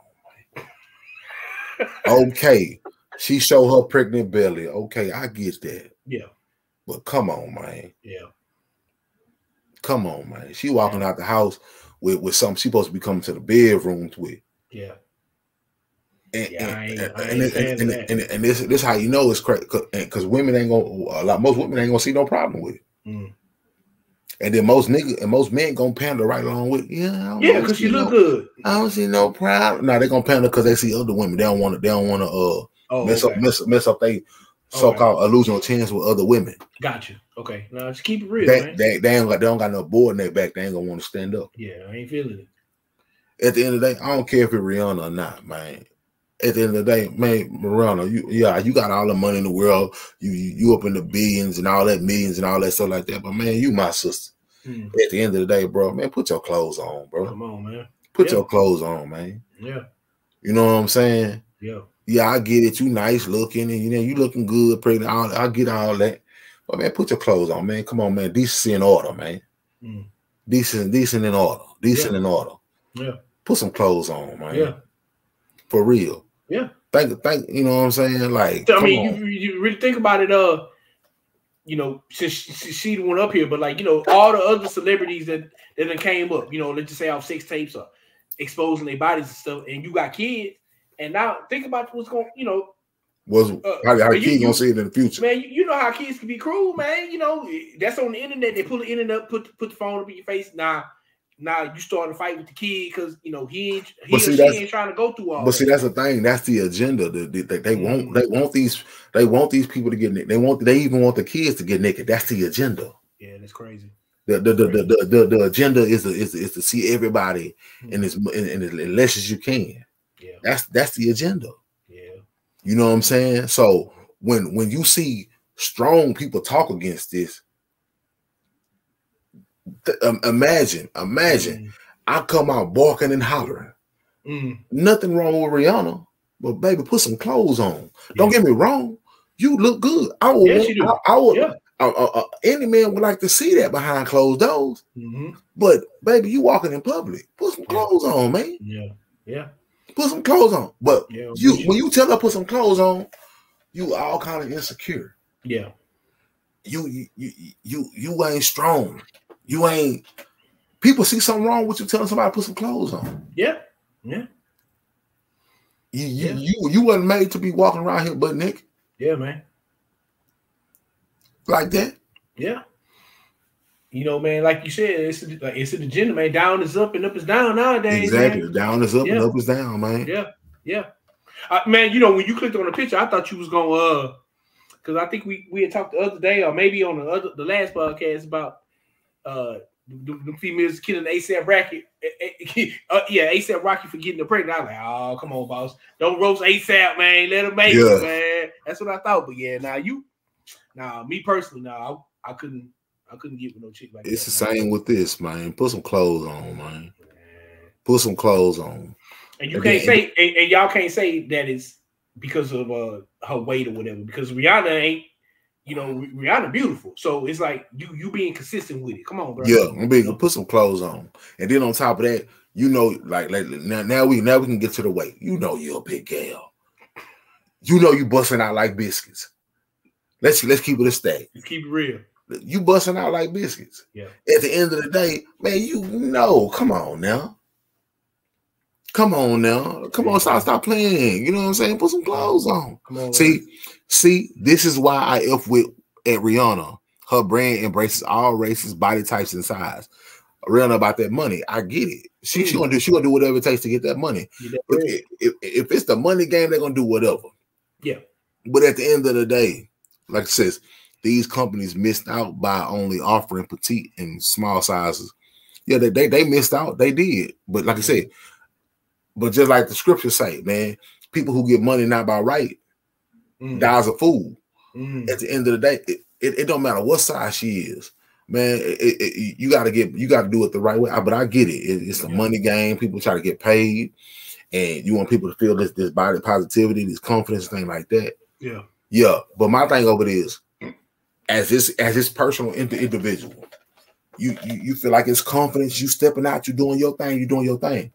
Okay, she show her pregnant belly. Okay, I get that. Yeah. But come on, man. Yeah. Come on, man. She walking out the house with something she supposed to be coming to the bedrooms with. Yeah. And this how you know it's crazy because women ain't gonna most women ain't gonna see no problem with it. And then most men gonna pander right along with because she look good. I don't see no problem. No, they gonna pander because they see other women. They don't want to mess up they so-called illusional chance with other women. Gotcha. Okay. Now just keep it real, man. They don't got no board in their back. They ain't gonna want to stand up. Yeah, I ain't feeling it. At the end of the day, I don't care if it's Rihanna or not, man. At the end of the day, man, Rihanna, you got all the money in the world. You up in the billions and all that, millions and all that stuff like that. But man, you my sister. At the end of the day, bro, man, put your clothes on, bro. Come on, man. Put your clothes on, man. Yeah. You know what I'm saying? Yeah. Yeah, I get it. You nice looking and you looking good, pregnant. I get all that. But man, put your clothes on, man. Come on, man. Decency in order, man. Decent in order. Decent in order. Yeah. Put some clothes on, man. Yeah. For real. Yeah. Think, you know what I'm saying? Like, I mean, you really think about it, since she the one up here, but like, all the other celebrities that done came up, let's just say off sex tapes or exposing their bodies and stuff, and you got kids, and now think about what's going, how kids gonna see it in the future. Man, you know how kids can be cruel, man. That's on the internet. They pull the internet up, put the phone up in your face. Now you starting to fight with the kid because she ain't trying to go through all. But see, that's the thing. That's the agenda. They want these people to get naked. They even want the kids to get naked. That's the agenda. Yeah, that's crazy. The agenda is to see everybody in as less as you can. Yeah, that's the agenda. Yeah, you know what I'm saying. So when you see strong people talk against this. Imagine I come out barking and hollering. Nothing wrong with Rihanna, but baby, put some clothes on. Don't get me wrong, you look good. I would. Yes, you do. Any man would like to see that behind closed doors. But baby, you walking in public, put some clothes on, man. Yeah. Put some clothes on. But when you tell her put some clothes on, you all kind of insecure. Yeah. You ain't strong. You ain't. People see something wrong with you telling somebody to put some clothes on. Yeah. You wasn't made to be walking around here butt naked. Yeah, man. Like that. Yeah. You know, man, like you said, it's an agenda, man. Down is up and up is down nowadays. Exactly. Man. Down is up and up is down, man. Yeah. Man, you know, when you clicked on the picture, I thought you was gonna because I think we had talked the other day, or maybe on the last podcast about the females killing ASAP Rocky. ASAP Rocky for getting her pregnant. I was like, oh, come on, boss. Don't roast ASAP, man. Let him make it, man. That's what I thought. But yeah, me personally, I couldn't get with no chick like that. It's the same with this, man. Put some clothes on, man. Put some clothes on. And you can't say, and y'all can't say that it's because of her weight or whatever, because Rihanna ain't, you know, Rihanna beautiful. So it's like you being consistent with it. Come on, bro. Yeah, I'm being put some clothes on. And then on top of that, you know, like now we can get to the weight. You know you're a big girl. You know you busting out like biscuits. Let's keep it a stay. Let's keep it real. You busting out like biscuits. Yeah. At the end of the day, man, you know, come on now. Come on now. Come on, stop playing. You know what I'm saying? Put some clothes on. Come on, see, this is why I F with at Rihanna. Her brand embraces all races, body types, and size. Rihanna about that money. I get it. She gonna do whatever it takes to get that money. If it's the money game, they're gonna do whatever. Yeah. But at the end of the day, like it says, these companies missed out by only offering petite and small sizes. Yeah, they missed out. They did. But like I said, but just like the scriptures say, man, people who get money not by right dies a fool. At the end of the day, it don't matter what size she is, man. You got to do it the right way. But I get it. It's a money game. People try to get paid, and you want people to feel this body positivity, this confidence, thing like that. Yeah. But my thing over it is, as this personal individual, you feel like it's confidence. You stepping out. You doing your thing.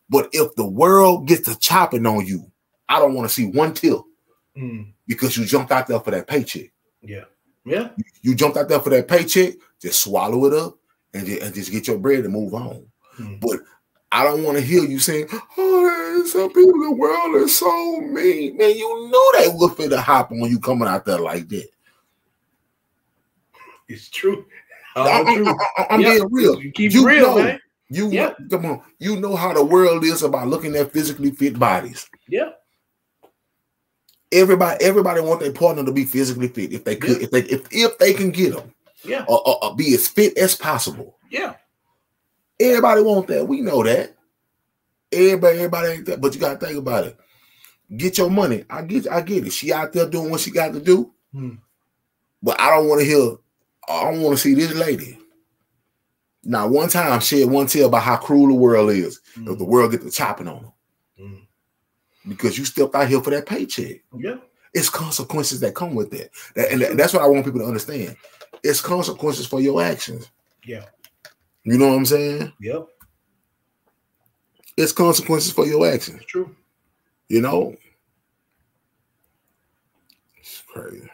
But if the world gets to chopping on you, I don't want to see one tip because you jumped out there for that paycheck. Yeah. You jumped out there for that paycheck, just swallow it up and just get your bread and move on. But I don't want to hear you saying, oh, some people in the world are so mean. Man, you know they will fit a hop on you coming out there like that. It's true. I'm being real. You keep it real, man. Come on. You know how the world is about looking at physically fit bodies. Yeah. Everybody want their partner to be physically fit if they could, if they can get them. Yeah. Or be as fit as possible. Yeah. Everybody want that. We know that. Everybody ain't that. But you gotta think about it. Get your money. I get it. She out there doing what she got to do. But I don't want to see this lady. Now, one time shed one tear about how cruel the world is. If the world get to chopping on them. Because you stepped out here for that paycheck. Yeah. It's consequences that come with that. And that's what I want people to understand. It's consequences for your actions. Yeah. You know what I'm saying? Yep. It's consequences for your actions. It's true. You know? It's crazy.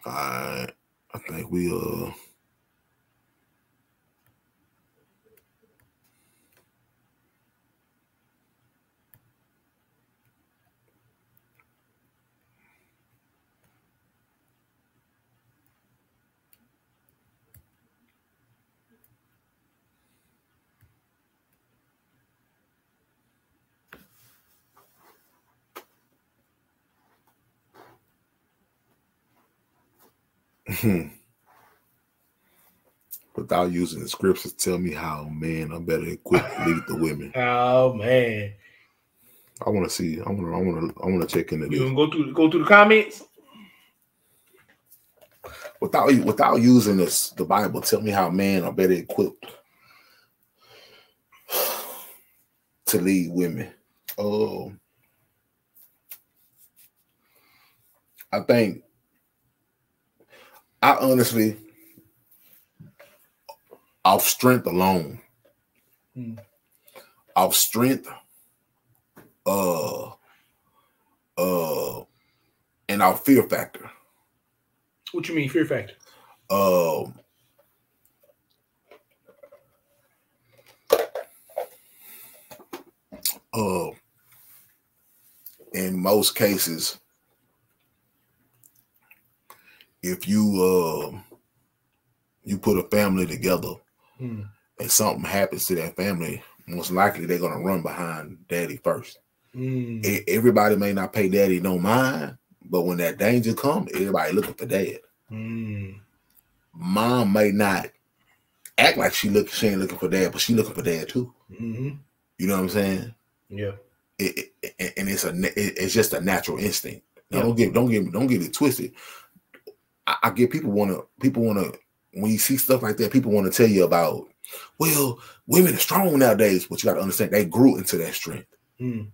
I think we without using the scriptures, tell me how men are better equipped to lead the women. Oh man, I want to see. I want to check into this. You gonna go through the comments without using the Bible. Tell me how men are better equipped to lead women. Oh, I think. I honestly, off strength alone, off strength, and our fear factor. What you mean, fear factor? In most cases, if you you put a family together and something happens to that family, most likely they're gonna run behind daddy first. Everybody may not pay daddy no mind, but when that danger comes, everybody looking for dad. Mom may not act like she ain't looking for dad, but she looking for dad too. You know what I'm saying? Yeah. And it's just a natural instinct. Now, don't get it twisted. I get people wanna when you see stuff like that, people want to tell you about, well, women are strong nowadays, but you got to understand they grew into that strength. You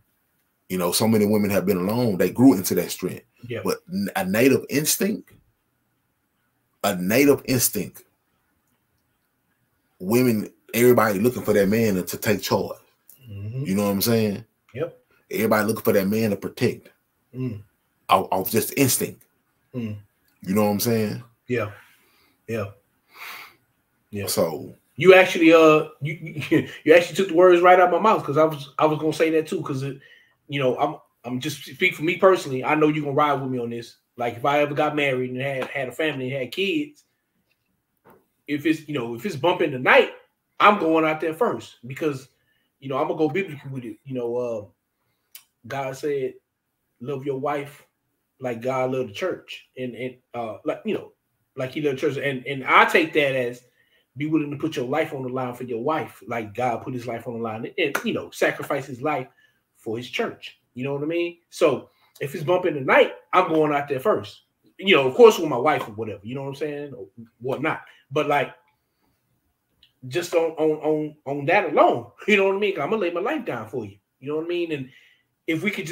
know, so many women have been alone, they grew into that strength. Yeah. But a native instinct, women, everybody looking for that man to take charge. You know what I'm saying? Yep. Everybody looking for that man to protect. Off just instinct. You know what I'm saying? Yeah. Yeah. Yeah. So you actually you actually took the words right out of my mouth, because I was gonna say that too, because you know, I'm just speak for me personally. I know you're gonna ride with me on this. Like, if I ever got married and had a family and had kids, if it's bumping the night, I'm going out there first, because I'm gonna go biblically with it. God said, love your wife like God loved the church, and like He loved the church, and I take that as be willing to put your life on the line for your wife, like God put His life on the line, and sacrifice His life for His church. You know what I mean? So if it's bumping the night, I'm going out there first. Of course, with my wife or whatever. You know what I'm saying, or whatnot. But like, just on that alone, you know what I mean? I'm gonna lay my life down for you. You know what I mean? And if we could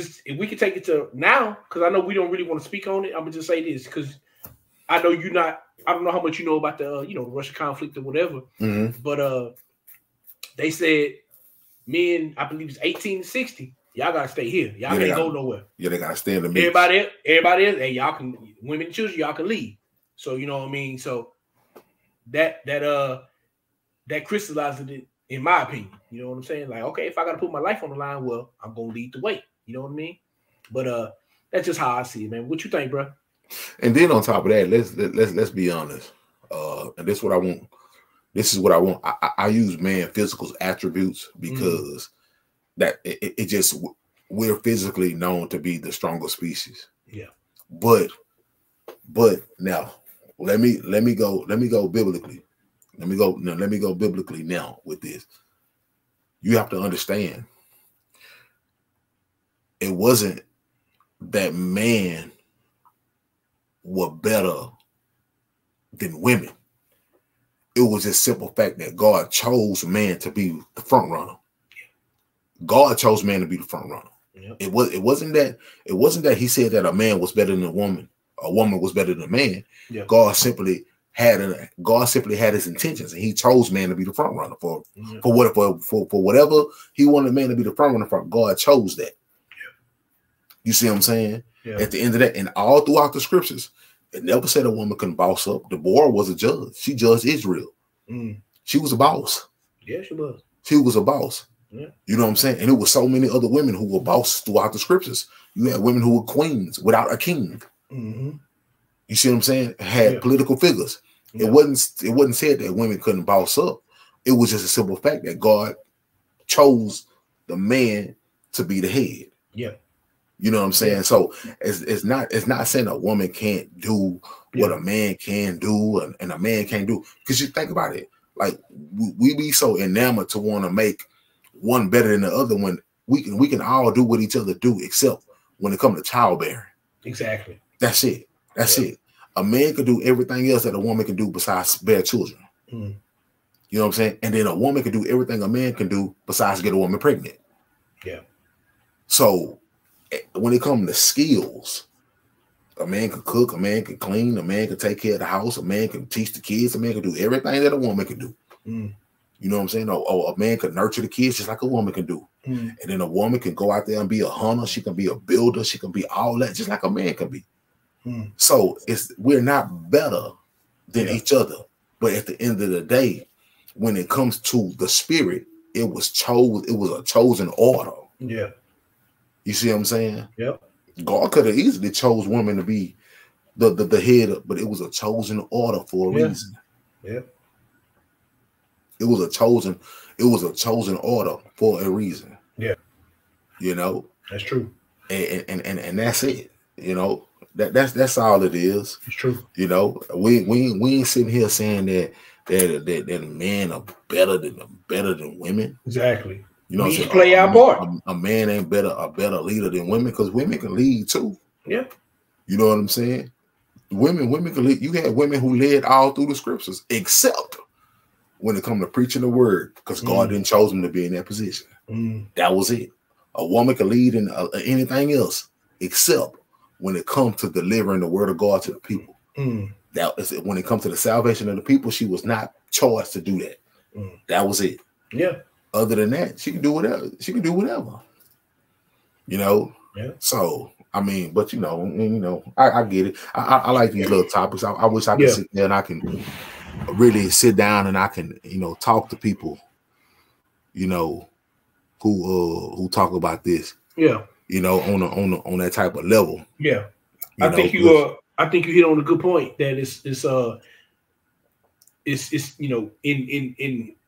take it to now, because I know we don't really want to speak on it. I'm gonna just say this, because I know you're not. I don't know how much you know about the the Russia conflict or whatever. But they said men, I believe it's 18 to 60. Y'all gotta stay here. Y'all can't go nowhere. Yeah, they gotta stay in the mix. Everybody else, hey, y'all can, women and children, y'all can leave. So you know what I mean. So that crystallizes it, in my opinion. You know what I'm saying? Like, okay, if I gotta put my life on the line, well, I'm gonna lead the way. You know what I mean? But that's just how I see it, man. What you think, bro? And then on top of that, let's be honest. And this is what I want. This is what I want. I use man physical's attributes because that it just, we're physically known to be the stronger species. Yeah. But now let me go biblically. Let me go biblically now with this. You have to understand, it wasn't that man were better than women. It was a simple fact that God chose man to be the front runner. God chose man to be the front runner. Yep. It wasn't that He said that a man was better than a woman was better than a man. Yep. God simply had His intentions, and He chose man to be the front runner for whatever He wanted man to be the front runner for. God chose that. Yep. You see what I'm saying? Yep. At the end of that, and all throughout the scriptures, it never said a woman couldn't boss up. Deborah was a judge. She judged Israel. She was a boss. Yeah, she was. She was a boss. Yeah. You know what I'm saying? And it was so many other women who were bosses throughout the scriptures. You had women who were queens without a king. You see what I'm saying? Had political figures. Yeah. It wasn't said that women couldn't boss up. It was just a simple fact that God chose the man to be the head. Yeah. You know what I'm saying? Yeah. So it's not saying a woman can't do what a man can do and a man can't do. Because you think about it, like we be so enamored to want to make one better than the other when we can all do what each other do, except when it comes to childbearing. Exactly. That's it. That's it. A man can do everything else that a woman can do besides bear children. You know what I'm saying? And then a woman can do everything a man can do besides get a woman pregnant. Yeah. So when it comes to skills, a man can cook, a man can clean, a man can take care of the house, a man can teach the kids, a man can do everything that a woman can do. You know what I'm saying? Or a man can nurture the kids just like a woman can do. And then a woman can go out there and be a hunter. She can be a builder. She can be all that just like a man can be. So we're not better than each other. But at the end of the day, when it comes to the spirit, it was a chosen order. Yeah. You see what I'm saying? Yep. God could have easily chose women to be the head, but it was a chosen order for a reason. Yeah. It was a chosen order for a reason. Yeah. You know? That's true. And that's it. You know, that's all it is. It's true. You know, we ain't sitting here saying that men are better than women. Exactly. You know, we each play our part. A man ain't a better leader than women, because women can lead too. Yeah. You know what I'm saying? Women can lead. You had women who led all through the scriptures, except when it comes to preaching the word, because God didn't choose them to be in that position. That was it. A woman can lead in anything else except when it comes to delivering the word of God to the people. That is it. When it comes to the salvation of the people, she was not charged to do that. That was it. Yeah. Other than that, she can do whatever. You know. Yeah. So I mean, but you know, I get it. I like these little topics. I wish I could sit there and I can really sit down and I can, talk to people, who talk about this. Yeah. On that type of level. Yeah. I think you hit on a good point that it's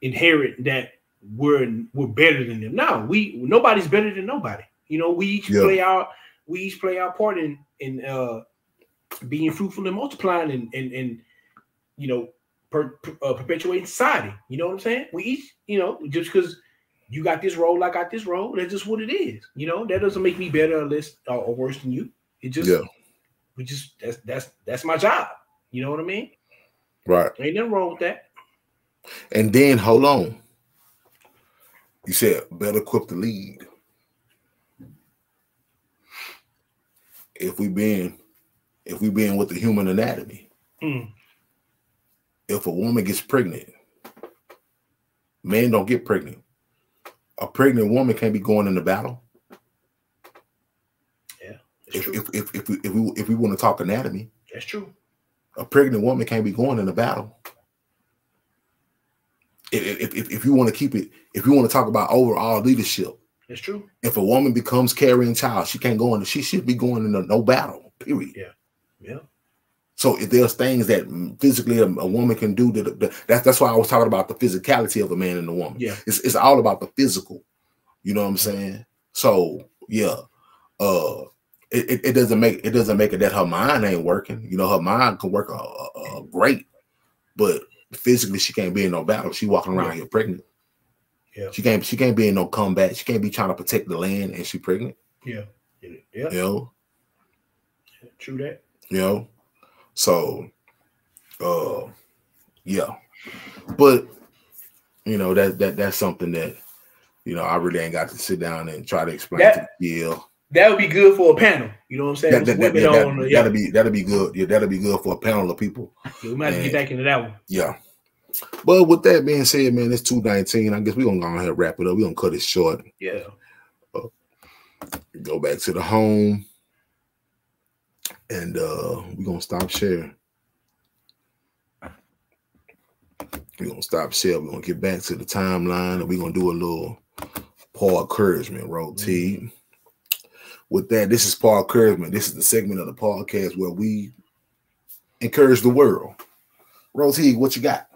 inherent that we're better than them. No, nobody's better than nobody. We each play our part in being fruitful and multiplying and perpetuating society. You know what I'm saying? We each, just because you got this role, I got this role, that's just what it is. That doesn't make me better or less or worse than you. It just that's my job. You know what I mean? Right. Ain't nothing wrong with that. And then hold on. You said better equipped to lead. If we being with the human anatomy, if a woman gets pregnant, men don't get pregnant. A pregnant woman can't be going into battle. Yeah. If we want to talk anatomy, that's true. A pregnant woman can't be going into battle. If you want to keep it, if you want to talk about overall leadership, that's true. If a woman becomes carrying child, she can't go into. She should be going into no battle. Period. Yeah. Yeah. So if there's things that physically a woman can do, that's why I was talking about the physicality of a man and a woman. Yeah. It's all about the physical. You know what I'm saying? So yeah. It doesn't make it that her mind ain't working. Her mind can work great, but physically she can't be in no battle. She walking around here pregnant. Yeah. She can't be in no combat. She can't be trying to protect the land and she pregnant. Yeah. Yeah. True that. So yeah. But that's something that I really ain't got to sit down and try to explain to the that would be good for a panel. You know what I'm saying? That'll be good. Yeah, that'll be good for a panel of people. Yeah, we might have to get back into that one. Yeah. But with that being said, man, it's 2:19. I guess we're gonna go ahead and wrap it up. We're gonna cut it short. Yeah. Go back to the home. And we're gonna stop sharing. We're gonna stop sharing. We're gonna get back to the timeline and we're gonna do a little Podcouragement routine. With that, this is Podcouragement. This is the segment of the podcast where we encourage the world. Rosie, what you got?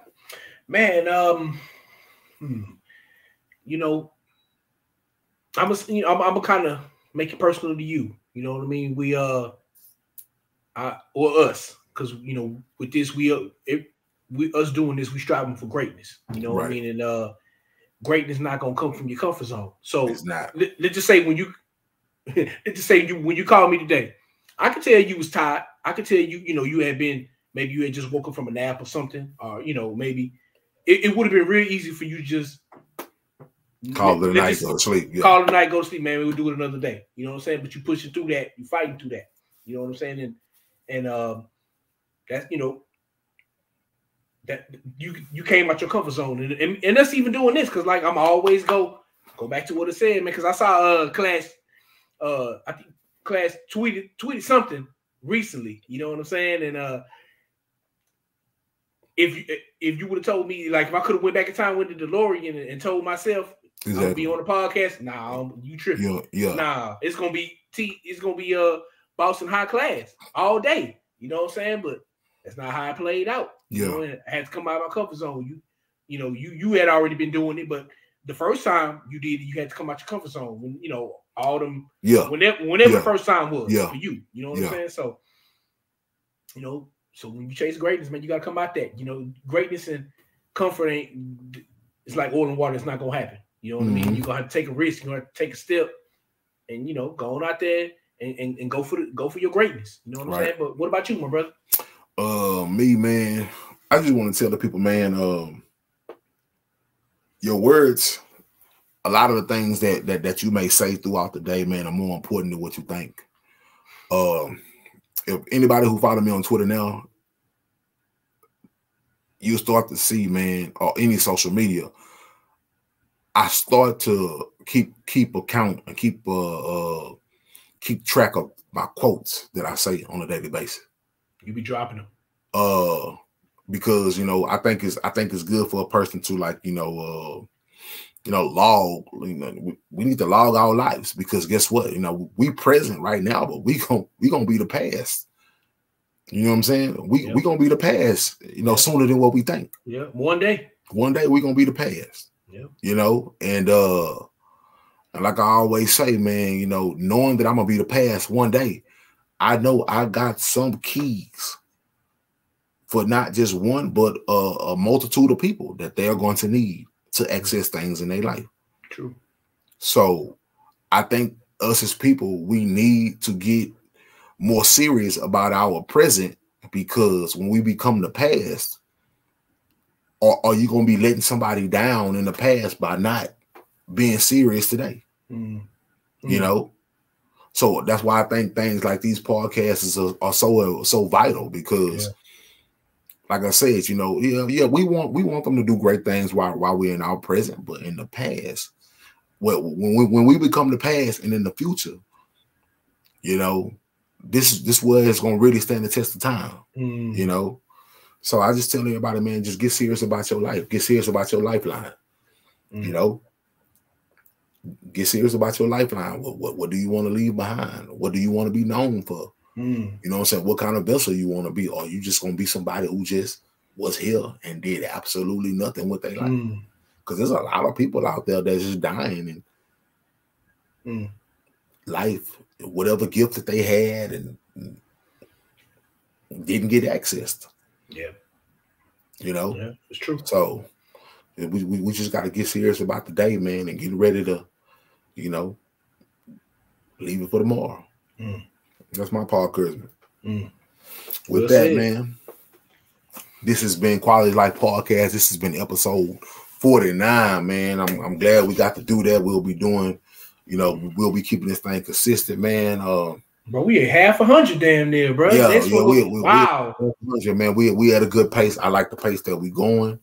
Man, I'm gonna kind of make it personal to you. You know what I mean? We or us, because with this we us doing this, we striving for greatness. You know what I mean? And greatness not gonna come from your comfort zone. So it's not. Let's just say when you called me today, I could tell you was tired. I could tell you had been, maybe you had just woken from a nap or something, or maybe it would have been real easy for you to just call it a night, go to sleep. Yeah. Call it a night, go to sleep, man. We'll do it another day. You know what I'm saying? But you pushing through that, you fighting through that. You know what I'm saying? And that's that you came out your comfort zone, and us even doing this, because I'm always go back to what it said, man. Because I saw Class, I think Class tweeted something recently. You know what I'm saying? And if you would have told me, if I could have went back in time with the DeLorean and told myself Exactly. I'm gonna be on the podcast. Nah, you tripping. Yeah. Nah, it's gonna be Boston High Class all day. You know what I'm saying? But that's not how I played out. You know, and I had to come out of my comfort zone. You had already been doing it, but the first time you did it, you had to come out your comfort zone. When all them whenever the first time was for you. You know what I'm saying? So so when you chase greatness, man, you gotta come out that. Greatness and comfort it's like oil and water, it's not gonna happen. You know what I mean? You're gonna have to take a risk, you're gonna have to take a step and go on out there and go for your greatness. You know what I'm saying? But what about you, my brother? Me, man, I just want to tell the people, man, your words, a lot of the things that you may say throughout the day, man, are more important than what you think. If anybody who follow me on Twitter now, you start to see, man, or any social media, I start to keep account and keep track of my quotes that I say on a daily basis. You be dropping them. Because I think it's good for a person to log. We need to log our lives, because guess what? We present right now, but we gonna be the past. You know what I'm saying? We gonna be the past. Sooner than what we think. Yeah, one day we gonna be the past. Yeah. And like I always say, man, knowing that I'm gonna be the past one day, I know I got some keys for not just one, but a multitude of people that they're going to need to access things in their life. True. So I think us as people, we need to get more serious about our present, because when we become the past, are you going to be letting somebody down in the past by not being serious today? So that's why I think things like these podcasts are so vital, because like I said, we want them to do great things while we're in our present, but in the past, when we become the past and in the future, this where it's gonna really stand the test of time. So I just tell everybody, man, just get serious about your life, get serious about your lifeline. Get serious about your lifeline. What do you want to leave behind? What do you want to be known for? You know what I'm saying? What kind of vessel you want to be? Or you just gonna be somebody who just was here and did absolutely nothing with their life? Because there's a lot of people out there that's just dying in life, whatever gift that they had and didn't get accessed. Yeah, it's true. So we just got to get serious about the day, man, and get ready to, leave it for tomorrow. That's my Podcouragement. With that, man, this has been Quality Life Podcast. This has been episode 49, man. I'm glad we got to do that. We'll be doing, we'll be keeping this thing consistent, man. Bro, we at half 100 damn near, bro. Wow. Man, we at a good pace. I like the pace that we going.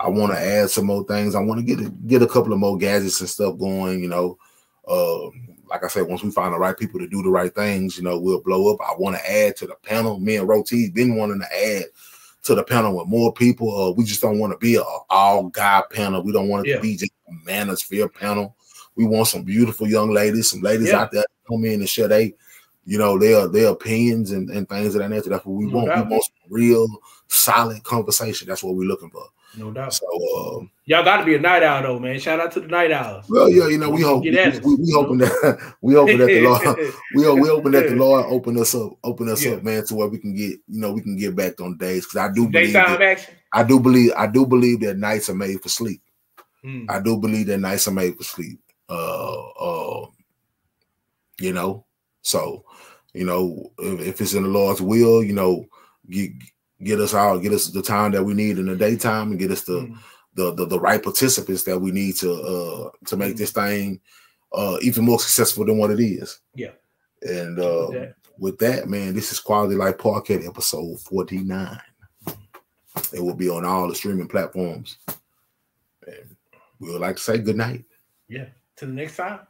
I want to add some more things. I want to get a couple of more gadgets and stuff going, like I said, once we find the right people to do the right things, we'll blow up. I want to add to the panel. Me and Roti's been wanting to add to the panel with more people. We just don't want to be an all-guy panel. We don't want it to be just a manosphere panel. We want some beautiful young ladies, some ladies out there to come in and share their opinions and things of that nature. That's what we want. We want some real solid conversation. That's what we're looking for. No doubt. So y'all got to be a night owl though, man. Shout out to the night owls. Well, yeah, we hope we hoping that the Lord we hoping that the Lord open us up, man, to where we can get we can get back on days, because I do believe action. I do believe that nights are made for sleep. I do believe that nights are made for sleep. So if it's in the Lord's will, get us the time that we need in the daytime, and get us the right participants that we need to make this thing even more successful than what it is. Yeah. And with that, man, this is Quality Life Podcast episode 49. It will be on all the streaming platforms. And we would like to say good night. Yeah. Till the next time.